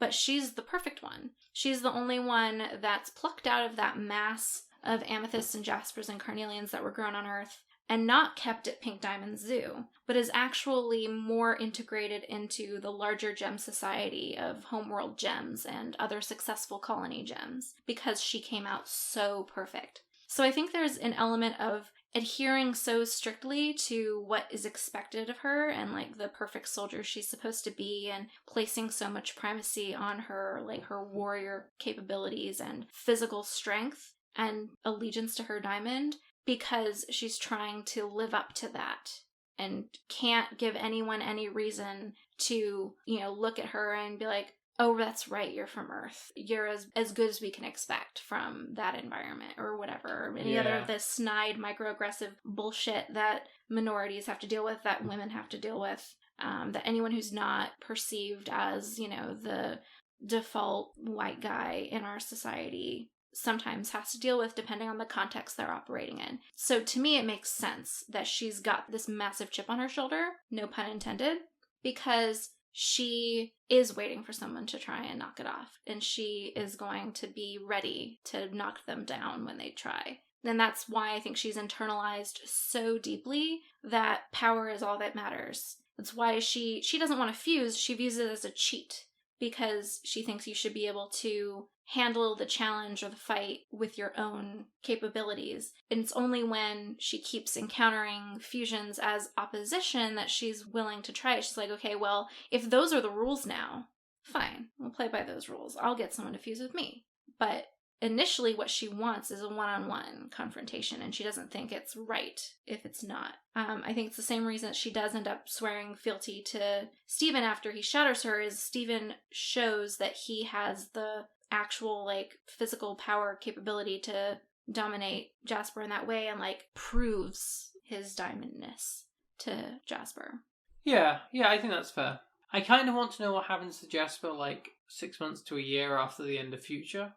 but she's the perfect one. She's the only one that's plucked out of that mass of amethysts and jaspers and carnelians that were grown on Earth and not kept at Pink Diamond Zoo, but is actually more integrated into the larger gem society of homeworld gems and other successful colony gems because she came out so perfect. So I think there's an element of adhering so strictly to what is expected of her and like the perfect soldier she's supposed to be, and placing so much primacy on her, like her warrior capabilities and physical strength and allegiance to her diamond, because she's trying to live up to that and can't give anyone any reason to, look at her and be like, oh, that's right, you're from Earth. You're as good as we can expect from that environment or whatever. Any other of this snide, microaggressive bullshit that minorities have to deal with, that women have to deal with, that anyone who's not perceived as, the default white guy in our society sometimes has to deal with, depending on the context they're operating in. So to me, it makes sense that she's got this massive chip on her shoulder, no pun intended, because she is waiting for someone to try and knock it off, and she is going to be ready to knock them down when they try. And that's why I think she's internalized so deeply that power is all that matters. That's why she doesn't want to fuse, she views it as a cheat, because she thinks you should be able to handle the challenge or the fight with your own capabilities. And it's only when she keeps encountering fusions as opposition that she's willing to try it. She's like, okay, well, if those are the rules now, fine, we'll play by those rules. I'll get someone to fuse with me. But initially what she wants is a one-on-one confrontation, and she doesn't think it's right if it's not. I think it's the same reason that she does end up swearing fealty to Stephen after he shatters her, is Stephen shows that he has the actual physical power capability to dominate Jasper in that way, and proves his diamondness to Jasper. Yeah, I think that's fair. I kind of want to know what happens to Jasper 6 months to a year after the end of Future,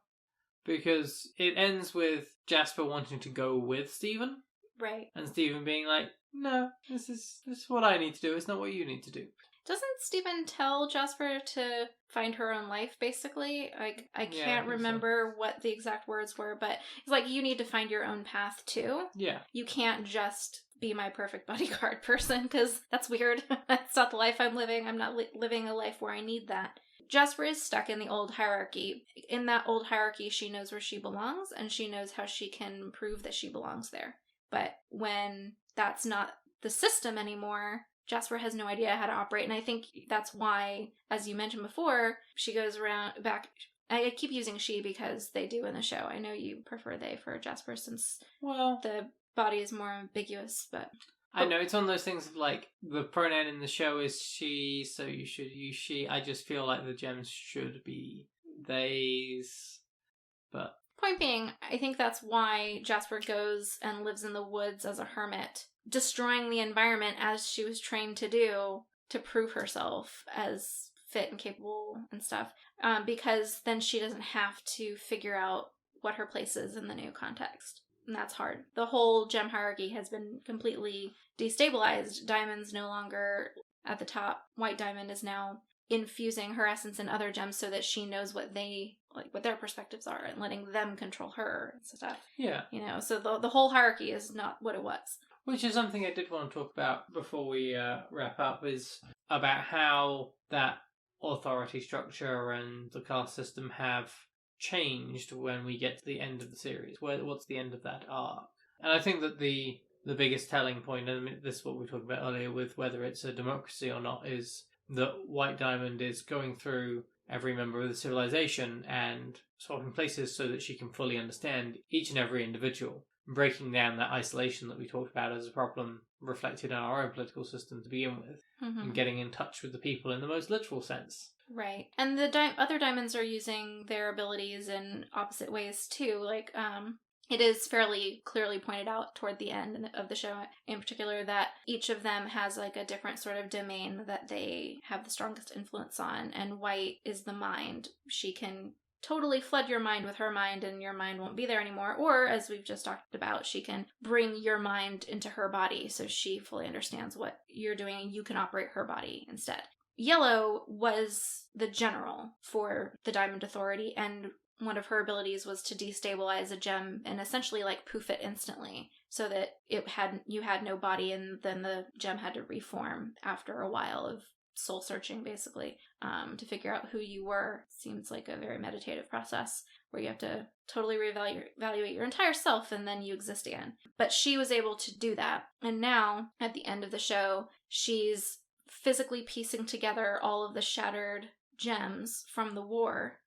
because it ends with Jasper wanting to go with Stephen. Right. And Stephen being like, no, this is what I need to do, it's not what you need to do. Doesn't Stephen tell Jasper to find her own life, basically? I can't remember what the exact words were, but it's you need to find your own path, too. Yeah. You can't just be my perfect bodyguard person, because that's weird. That's not the life I'm living. I'm not living a life where I need that. Jasper is stuck in the old hierarchy. In that old hierarchy, she knows where she belongs, and she knows how she can prove that she belongs there. But when that's not the system anymore, Jasper has no idea how to operate, and I think that's why, as you mentioned before, she goes around back. I keep using she because they do in the show. I know you prefer they for Jasper since the body is more ambiguous, but I know it's one of those things of the pronoun in the show is she, so you should use she. I just feel like the gems should be theys, but point being, I think that's why Jasper goes and lives in the woods as a hermit, destroying the environment as she was trained to do to prove herself as fit and capable and stuff, because then she doesn't have to figure out what her place is in the new context. And that's hard. The whole gem hierarchy has been completely destabilized. Diamond's no longer at the top. White Diamond is now infusing her essence in other gems so that she knows what their perspectives are, and letting them control her and stuff. Yeah. So the whole hierarchy is not what it was. Which is something I did want to talk about before we wrap up, is about how that authority structure and the caste system have changed when we get to the end of the series. What's the end of that arc? And I think that the biggest telling point, and this is what we talked about earlier with whether it's a democracy or not, is that White Diamond is going through every member of the civilization and swapping places so that she can fully understand each and every individual, breaking down that isolation that we talked about as a problem reflected in our own political system to begin with, and getting in touch with the people in the most literal sense. Right. And the other diamonds are using their abilities in opposite ways too. It is fairly clearly pointed out toward the end of the show in particular that each of them has a different sort of domain that they have the strongest influence on, and White is the mind. She can totally flood your mind with her mind and your mind won't be there anymore. Or, as we've just talked about, she can bring your mind into her body so she fully understands what you're doing and you can operate her body instead. Yellow was the general for the Diamond Authority, and one of her abilities was to destabilize a gem and essentially like poof it instantly, so that you had no body, and then the gem had to reform after a while of soul searching, basically, to figure out who you were. Seems like a very meditative process where you have to totally reevaluate your entire self and then you exist again. But she was able to do that, and now at the end of the show, she's physically piecing together all of the shattered gems from the war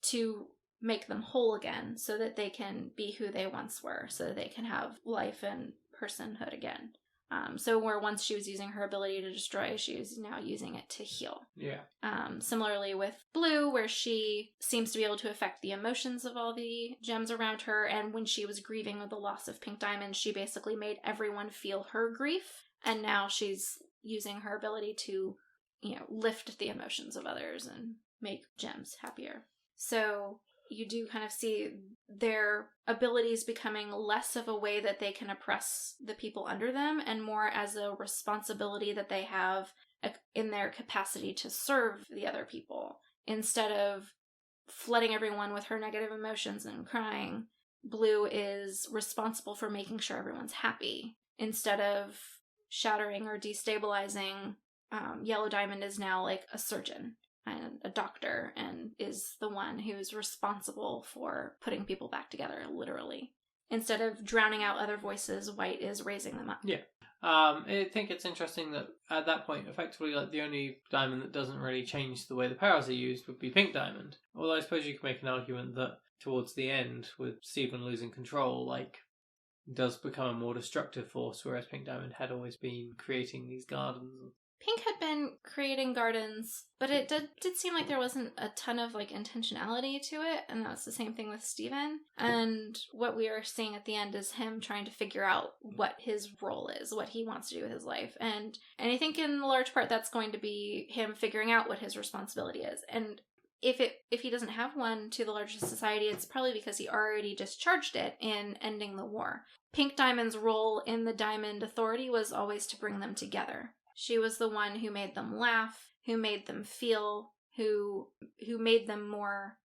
to make them whole again, so that they can be who they once were, so that they can have life and personhood again. So where once she was using her ability to destroy, she is now using it to heal. Yeah. Similarly with Blue, where she seems to be able to affect the emotions of all the gems around her, and when she was grieving with the loss of Pink Diamond, she basically made everyone feel her grief, and now she's using her ability to, lift the emotions of others and make gems happier. So you do kind of see their abilities becoming less of a way that they can oppress the people under them, and more as a responsibility that they have in their capacity to serve the other people. Instead of flooding everyone with her negative emotions and crying, Blue is responsible for making sure everyone's happy. Instead of shattering or destabilizing, Yellow Diamond is now like a surgeon and a doctor, and is the one who's responsible for putting people back together, literally. Instead of drowning out other voices, White is raising them up. Yeah. I think it's interesting that at that point, effectively, like, the only diamond that doesn't really change the way the powers are used would be Pink Diamond. Although I suppose you could make an argument that towards the end, with Stephen losing control, like, does become a more destructive force, whereas Pink Diamond had always been creating these gardens. Pink had been creating gardens, but it did seem like there wasn't a ton of like intentionality to it, and that's the same thing with Steven. And what we are seeing at the end is him trying to figure out what his role is, what he wants to do with his life. And I think in large part that's going to be him figuring out what his responsibility is. And if he doesn't have one to the larger society, it's probably because he already discharged it in ending the war. Pink Diamond's role in the Diamond Authority was always to bring them together. She was the one who made them laugh, who made them feel, who made them more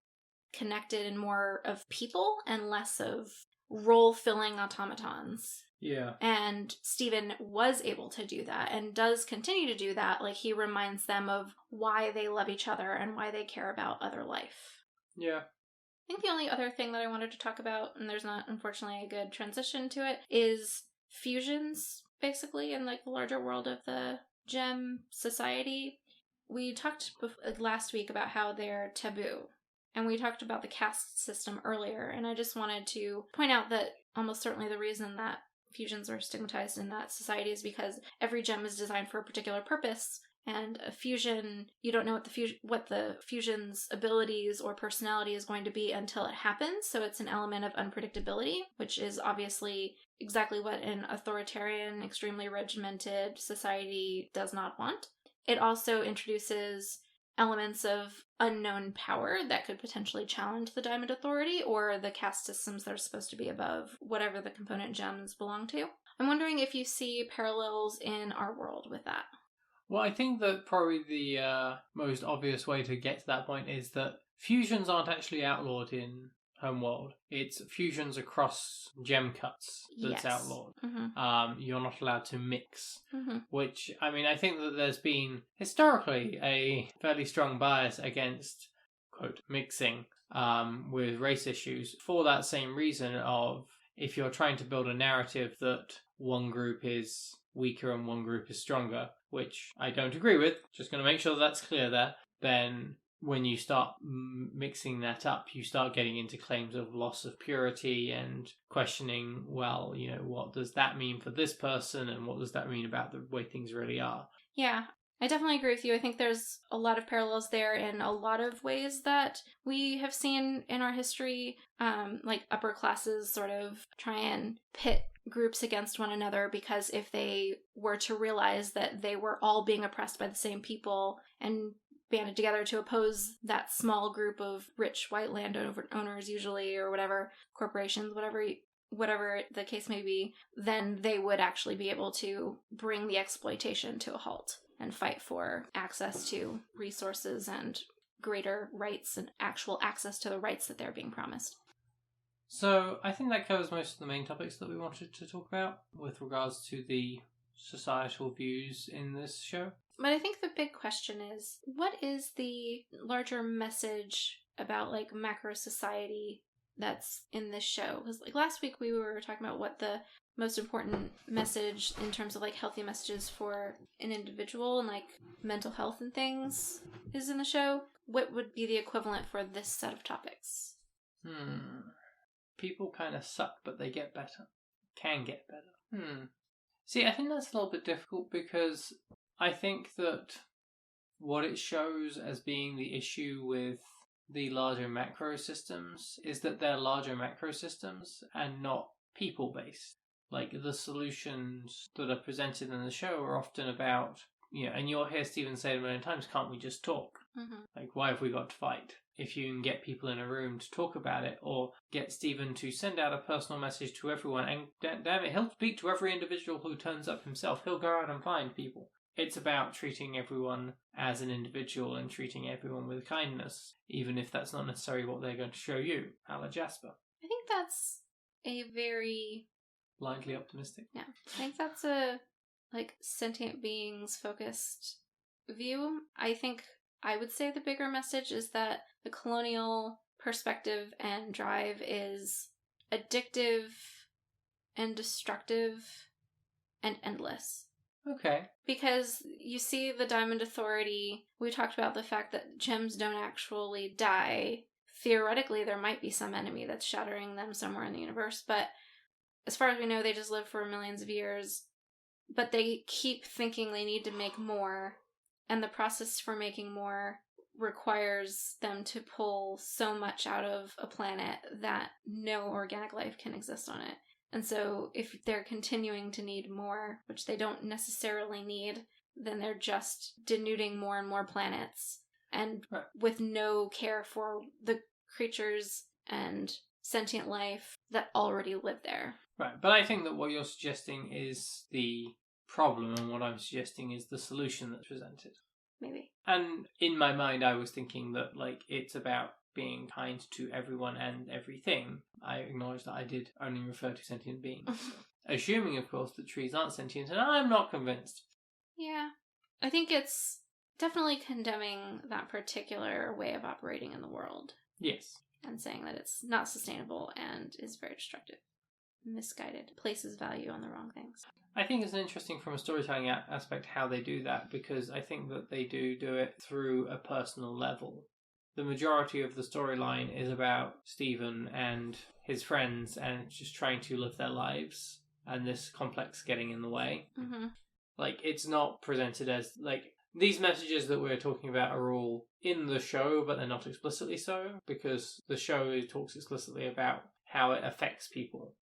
connected and more of people and less of role-filling automatons. Yeah. And Stephen was able to do that and does continue to do that. Like, he reminds them of why they love each other and why they care about other life. Yeah. I think the only other thing that I wanted to talk about, and there's not, unfortunately, a good transition to it, is fusions, basically, in like the larger world of the gem society. We talked last week about how they're taboo, and we talked about the caste system earlier, and I just wanted to point out that almost certainly the reason that fusions are stigmatized in that society is because every gem is designed for a particular purpose, and a fusion, you don't know what the fusion's abilities or personality is going to be until it happens, so it's an element of unpredictability, which is obviously exactly what an authoritarian, extremely regimented society does not want. It also introduces elements of unknown power that could potentially challenge the Diamond Authority or the caste systems that are supposed to be above whatever the component gems belong to. I'm wondering if you see parallels in our world with that. Well, I think that probably the most obvious way to get to that point is that fusions aren't actually outlawed in Homeworld. It's fusions across gem cuts that's outlawed. Mm-hmm. You're not allowed to mix. Mm-hmm. Which, I mean, I think that there's been historically a fairly strong bias against, quote, mixing with race issues for that same reason of, if you're trying to build a narrative that one group is weaker and one group is stronger, which I don't agree with, just going to make sure that's clear there, then when you start mixing that up, you start getting into claims of loss of purity and questioning, well, you know, what does that mean for this person and what does that mean about the way things really are? Yeah, I definitely agree with you. I think there's a lot of parallels there in a lot of ways that we have seen in our history, like upper classes sort of try and pit groups against one another, because if they were to realize that they were all being oppressed by the same people and banded together to oppose that small group of rich white landowners usually, or whatever, corporations, whatever the case may be, then they would actually be able to bring the exploitation to a halt. and fight for access to resources and greater rights and actual access to the rights that they're being promised. So I think that covers most of the main topics that we wanted to talk about with regards to the societal views in this show. But I think the big question is, what is the larger message about like macro society that's in this show? Because like last week we were talking about what the most important message in terms of like healthy messages for an individual and like mental health and things is in the show. What would be the equivalent for this set of topics? People kind of suck, but they get better. Can get better. See, I think that's a little bit difficult because I think that what it shows as being the issue with the larger macro systems is that they're larger macro systems and not people-based. Like, the solutions that are presented in the show are often about, and you'll hear Stephen say it a million times, can't we just talk? Mm-hmm. Like, why have we got to fight? If you can get people in a room to talk about it, or get Stephen to send out a personal message to everyone, and damn it, he'll speak to every individual who turns up himself. He'll go out and find people. It's about treating everyone as an individual and treating everyone with kindness, even if that's not necessarily what they're going to show you, a la Jasper. I think that's a very... blindly optimistic. Yeah. I think that's a, like, sentient beings focused view. I think I would say the bigger message is that the colonial perspective and drive is addictive and destructive and endless. Okay. Because you see the Diamond Authority, we talked about the fact that gems don't actually die. Theoretically, there might be some enemy that's shattering them somewhere in the universe, but as far as we know, they just live for millions of years. But they keep thinking they need to make more, and the process for making more requires them to pull so much out of a planet that no organic life can exist on it. And so if they're continuing to need more, which they don't necessarily need, then they're just denuding more and more planets, and with no care for the creatures and sentient life that already live there. Right, but I think that what you're suggesting is the problem, and what I'm suggesting is the solution that's presented. Maybe. And in my mind, I was thinking that, like, it's about being kind to everyone and everything. I acknowledge that I did only refer to sentient beings. Assuming, of course, that trees aren't sentient, and I'm not convinced. Yeah. I think it's definitely condemning that particular way of operating in the world. Yes. And saying that it's not sustainable and is very destructive. Misguided. Places value on the wrong things. I think it's interesting from a storytelling aspect how they do that, because I think that they do it through a personal level. The majority of the storyline is about Stephen and his friends and just trying to live their lives, and this complex getting in the way. Mm-hmm. Like, it's not presented as, like, these messages that we're talking about are all in the show, but they're not explicitly so, because the show talks explicitly about how it affects people,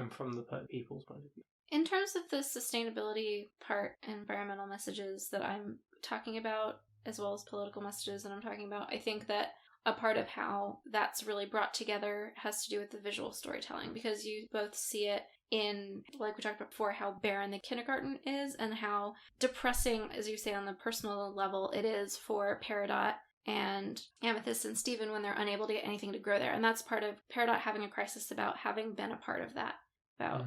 from the people's point of view. In terms of the sustainability part, environmental messages that I'm talking about, as well as political messages that I'm talking about, I think that a part of how that's really brought together has to do with the visual storytelling, because you both see it in, like we talked about before, how barren the kindergarten is and how depressing, as you say, on the personal level it is for Peridot and Amethyst and Stephen when they're unable to get anything to grow there. And that's part of Peridot having a crisis about having been a part of that. About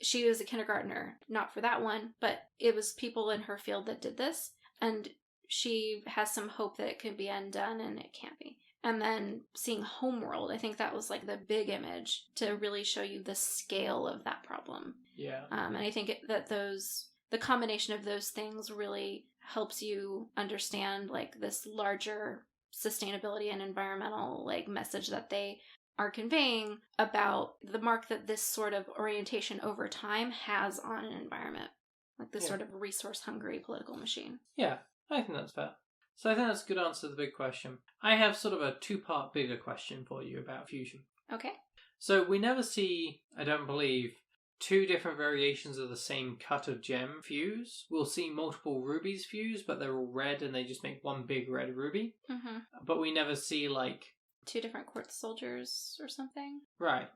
she was a kindergartner, not for that one, but it was people in her field that did this, and she has some hope that it could be undone, and it can't be. And then seeing Homeworld, I think that was like the big image to really show you the scale of that problem. Yeah. And I think that the combination of those things really helps you understand like this larger sustainability and environmental like message that they are conveying about the mark that this sort of orientation over time has on an environment. Like this sort of resource-hungry political machine. Yeah, I think that's fair. So I think that's a good answer to the big question. I have sort of a two-part bigger question for you about fusion. Okay. So we never see, I don't believe, two different variations of the same cut of gem fuse. We'll see multiple rubies fuse, but they're all red and they just make one big red ruby. Mm-hmm. But we never see, like... two different quartz soldiers or something. Right.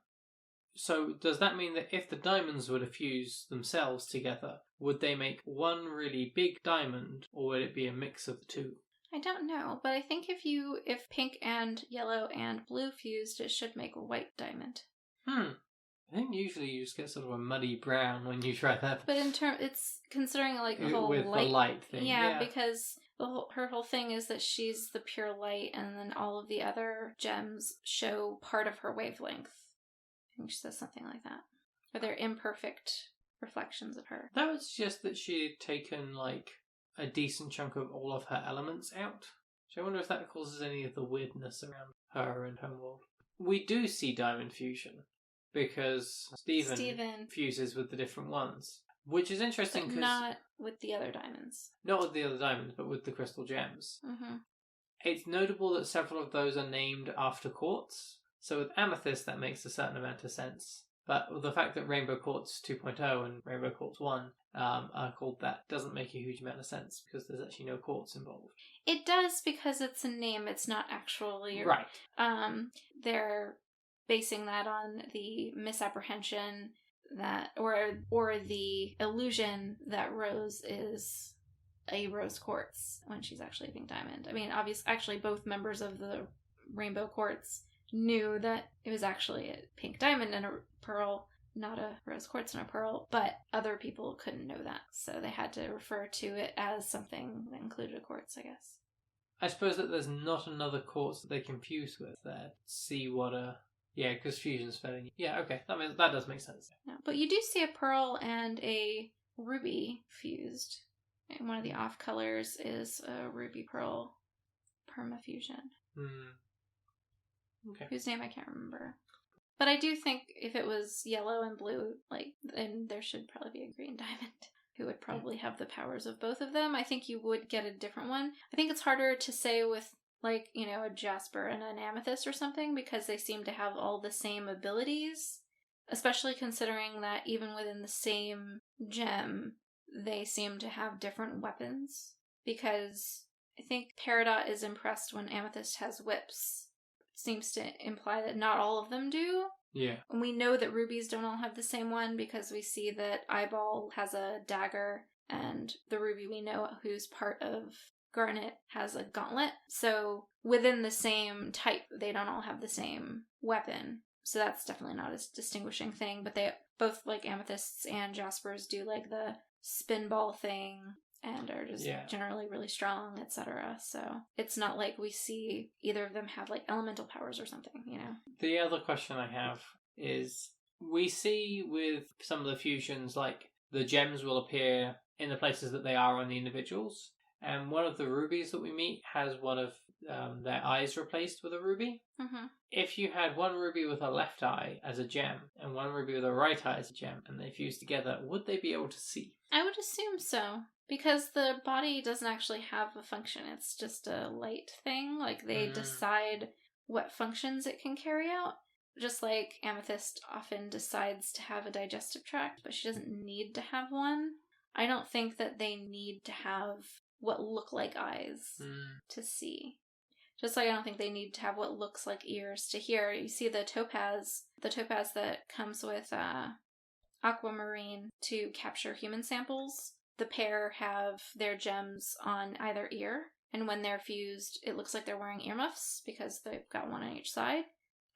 So does that mean that if the diamonds were to fuse themselves together, would they make one really big diamond, or would it be a mix of the two? I don't know, but I think if pink and yellow and blue fused, it should make a white diamond. I think usually you just get sort of a muddy brown when you try that. But it's considering like the whole with the light thing. Yeah, because her whole thing is that she's the pure light, and then all of the other gems show part of her wavelength. I think she says something like that. Or they're imperfect reflections of her. That would suggest that she had taken like a decent chunk of all of her elements out. So I wonder if that causes any of the weirdness around her and her world. We do see diamond fusion, because Stephen fuses with the different ones. Which is interesting because... not with the other diamonds. Not with the other diamonds, but with the crystal gems. Mm-hmm. It's notable that several of those are named after quartz. So with amethyst, that makes a certain amount of sense. But the fact that Rainbow Quartz 2.0 and Rainbow Quartz 1 are called that doesn't make a huge amount of sense, because there's actually no quartz involved. It does, because it's a name. It's not actually... Right. They're basing that on the misapprehension that, or the illusion that Rose is a rose quartz when she's actually a pink diamond. I mean, actually both members of the Rainbow Quartz knew that it was actually a pink diamond and a pearl, not a rose quartz and a pearl, but other people couldn't know that, so they had to refer to it as something that included a quartz, I guess. I suppose that there's not another quartz that they can fuse with there. See what a... Yeah, because fusion's fairly... Yeah, okay, that does make sense. Yeah, but you do see a pearl and a ruby fused. And one of the off colors is a ruby pearl permafusion. Okay. Whose name I can't remember. But I do think if it was yellow and blue, then there should probably be a green diamond who would probably have the powers of both of them. I think you would get a different one. I think it's harder to say with a jasper and an amethyst or something, because they seem to have all the same abilities, especially considering that even within the same gem, they seem to have different weapons, because I think Peridot is impressed when Amethyst has whips. It seems to imply that not all of them do. Yeah. And we know that rubies don't all have the same one, because we see that Eyeball has a dagger, and the ruby we know who's part of Garnet has a gauntlet. So within the same type, they don't all have the same weapon. So that's definitely not a distinguishing thing. But they both, amethysts and jaspers, do the spin ball thing and are just generally really strong, etc. So it's not like we see either of them have elemental powers or something, The other question I have is, we see with some of the fusions, the gems will appear in the places that they are on the individuals. And one of the rubies that we meet has one of their eyes replaced with a ruby. Mm-hmm. If you had one ruby with a left eye as a gem and one ruby with a right eye as a gem, and they fused together, would they be able to see? I would assume so, because the body doesn't actually have a function. It's just a light thing. They decide what functions it can carry out. Just like Amethyst often decides to have a digestive tract, but she doesn't need to have one. I don't think that they need to have what look like eyes to see. Just like I don't think they need to have what looks like ears to hear. You see the topaz that comes with aquamarine to capture human samples. The pair have their gems on either ear, and when they're fused, it looks like they're wearing earmuffs because they've got one on each side.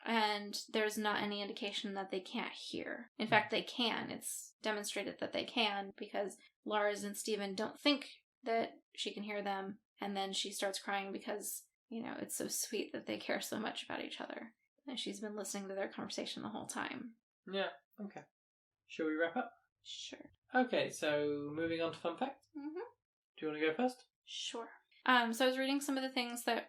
And there's not any indication that they can't hear. In fact, they can. It's demonstrated that they can, because Lars and Steven don't think that she can hear them, and then she starts crying because, it's so sweet that they care so much about each other. And she's been listening to their conversation the whole time. Yeah, okay. Shall we wrap up? Sure. Okay, so moving on to fun facts. Mm-hmm. Do you want to go first? Sure. So I was reading some of the things that,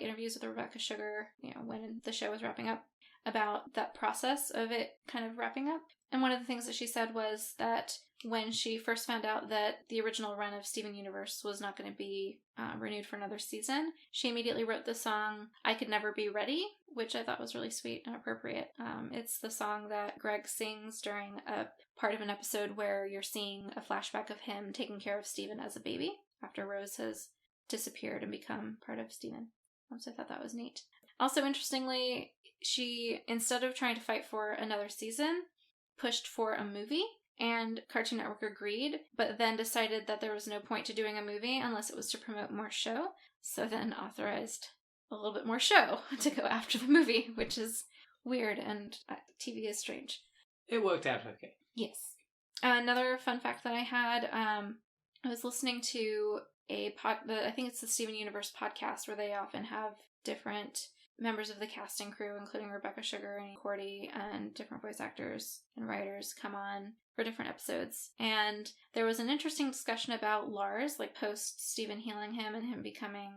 interviews with Rebecca Sugar, when the show was wrapping up, about that process of it kind of wrapping up. And one of the things that she said was that when she first found out that the original run of Steven Universe was not going to be renewed for another season, she immediately wrote the song I Could Never Be Ready, which I thought was really sweet and appropriate. It's the song that Greg sings during a part of an episode where you're seeing a flashback of him taking care of Steven as a baby after Rose has disappeared and become part of Steven. So I thought that was neat. Also, interestingly, she, instead of trying to fight for another season, pushed for a movie. And Cartoon Network agreed, but then decided that there was no point to doing a movie unless it was to promote more show. So then authorized a little bit more show to go after the movie, which is weird, and TV is strange. It worked out okay. Yes. Another fun fact that I had, I was listening to I think it's the Steven Universe podcast, where they often have different members of the casting crew, including Rebecca Sugar and Cordy, and different voice actors and writers come on for different episodes. And there was an interesting discussion about Lars, like post Steven healing him and him becoming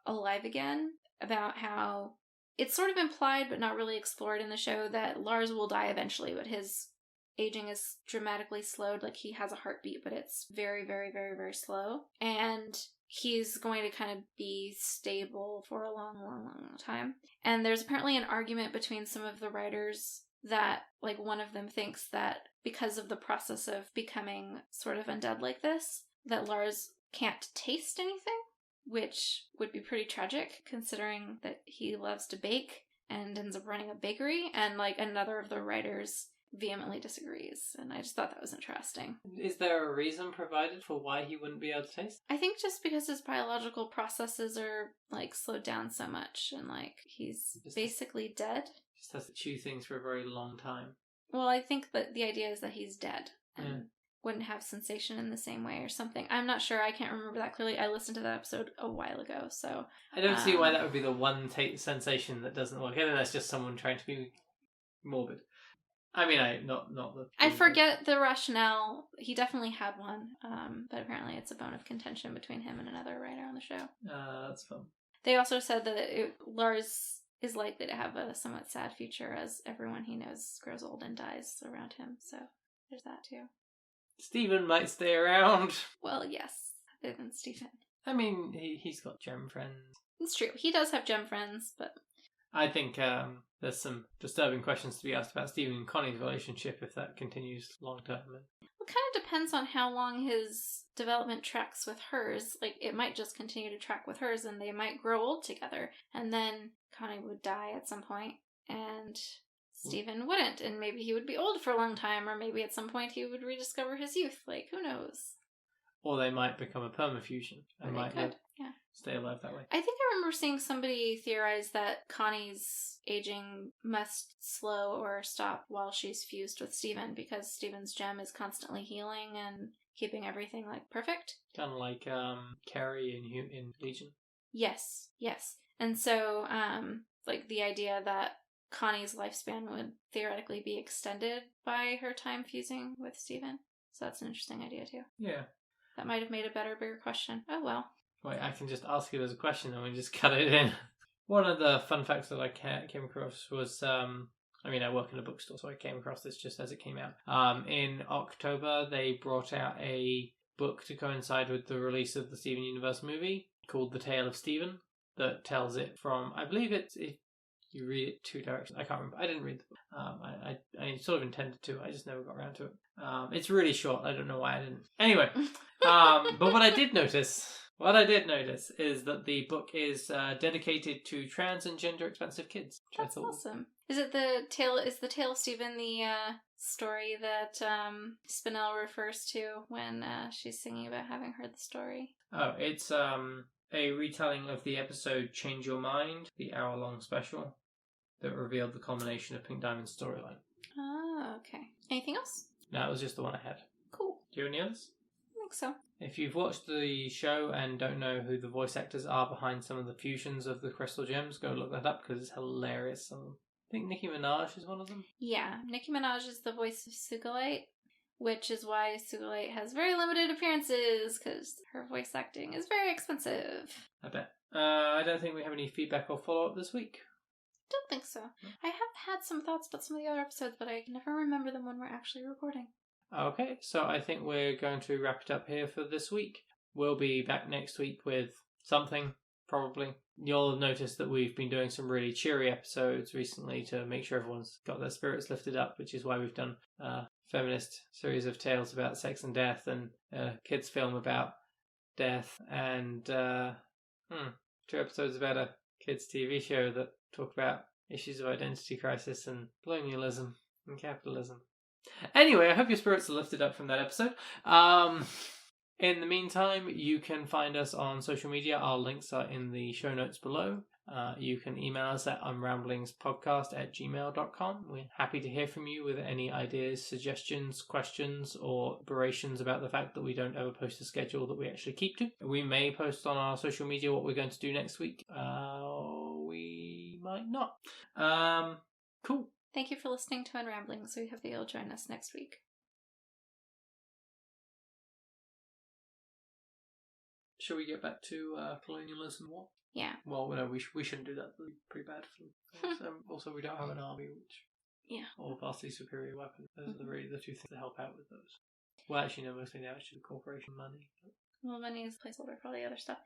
alive again, about how it's sort of implied but not really explored in the show that Lars will die eventually, but his aging is dramatically slowed. Like, he has a heartbeat, but it's very, very, very, very slow. And he's going to kind of be stable for a long, long, long time. And there's apparently an argument between some of the writers that, like, one of them thinks that because of the process of becoming sort of undead like this, that Lars can't taste anything, which would be pretty tragic considering that he loves to bake and ends up running a bakery. And, like, another of the writers vehemently disagrees, and I just thought that was interesting. Is there a reason provided for why he wouldn't be able to taste? I think just because his biological processes are, like, slowed down so much, and, like, he's basically dead. Just has to chew things for a very long time. Well, I think that the idea is that he's dead and wouldn't have sensation in the same way or something. I'm not sure. I can't remember that clearly. I listened to that episode a while ago, so I don't see why that would be the one sensation that doesn't work. I think that's just someone trying to be morbid. I mean, I forget the rationale. He definitely had one, but apparently it's a bone of contention between him and another writer on the show. That's fun. They also said that Lars is likely to have a somewhat sad future as everyone he knows grows old and dies around him, so there's that too. Steven might stay around. Well, yes, other than Steven. I mean, he's got gem friends. It's true. He does have gem friends, but I think there's some disturbing questions to be asked about Steven and Connie's relationship if that continues long term. It kind of depends on how long his development tracks with hers. Like, it might just continue to track with hers and they might grow old together. And then Connie would die at some point and Steven wouldn't. And maybe he would be old for a long time, or maybe at some point he would rediscover his youth. Like, who knows? Or they might become a permafusion and might stay alive that way. I think I remember seeing somebody theorize that Connie's aging must slow or stop while she's fused with Steven, because Steven's gem is constantly healing and keeping everything, like, perfect. Kind of like Carrie in Legion. Yes. And so, like, the idea that Connie's lifespan would theoretically be extended by her time fusing with Steven. So that's an interesting idea, too. Yeah. That might have made a better, bigger question. Oh, well. Wait, I can just ask it as a question and we just cut it in. One of the fun facts that I came across was, I work in a bookstore, so I came across this just as it came out. In October, they brought out a book to coincide with the release of the Steven Universe movie called The Tale of Steven, that tells it from, I believe if you read it two directions. I can't remember. I didn't read the book. I sort of intended to. I just never got around to it. It's really short. I don't know why I didn't. Anyway, but what I did notice is that the book is dedicated to trans and gender expansive kids. That's awesome. Is the Tale of Steven the story that Spinell refers to when she's singing about having heard the story? Oh, it's a retelling of the episode Change Your Mind, the hour-long special that revealed the culmination of Pink Diamond's storyline. Oh, okay. Anything else? No, it was just the one I had. Cool. Do you have any others? I think so. If you've watched the show and don't know who the voice actors are behind some of the fusions of the crystal gems, go look that up because it's hilarious. I think Nicki Minaj is one of them. Yeah, Nicki Minaj is the voice of Sugilite, which is why Sugilite has very limited appearances because her voice acting is very expensive. I bet. I don't think we have any feedback or follow-up this week. Don't think so. I have had some thoughts about some of the other episodes, but I can never remember them when we're actually recording. Okay, so I think we're going to wrap it up here for this week. We'll be back next week with something, probably. You'll have noticed that we've been doing some really cheery episodes recently to make sure everyone's got their spirits lifted up, which is why we've done a feminist series of tales about sex and death and a kids' film about death and 2 episodes about a kids' TV show that talk about issues of identity crisis and colonialism and capitalism. Anyway, I hope your spirits are lifted up from that episode. In the meantime, you can find us on social media. Our links are in the show notes below. You can email us at unramblingspodcast@gmail.com. We're happy to hear from you with any ideas, suggestions, questions, or berations about the fact that we don't ever post a schedule that we actually keep to. We may post on our social media what we're going to do next week. We might not. Cool. Thank you for listening to Unramblings. We hope that you'll join us next week. Shall we get back to colonialism war? Yeah. Well, no, we shouldn't do that. That'd be pretty bad for them. Also, we don't have an army, or vastly superior weapons. Those are really the two things that help out with those. Well, actually, no, mostly now it's just corporation money. Well, money is a placeholder for all the other stuff.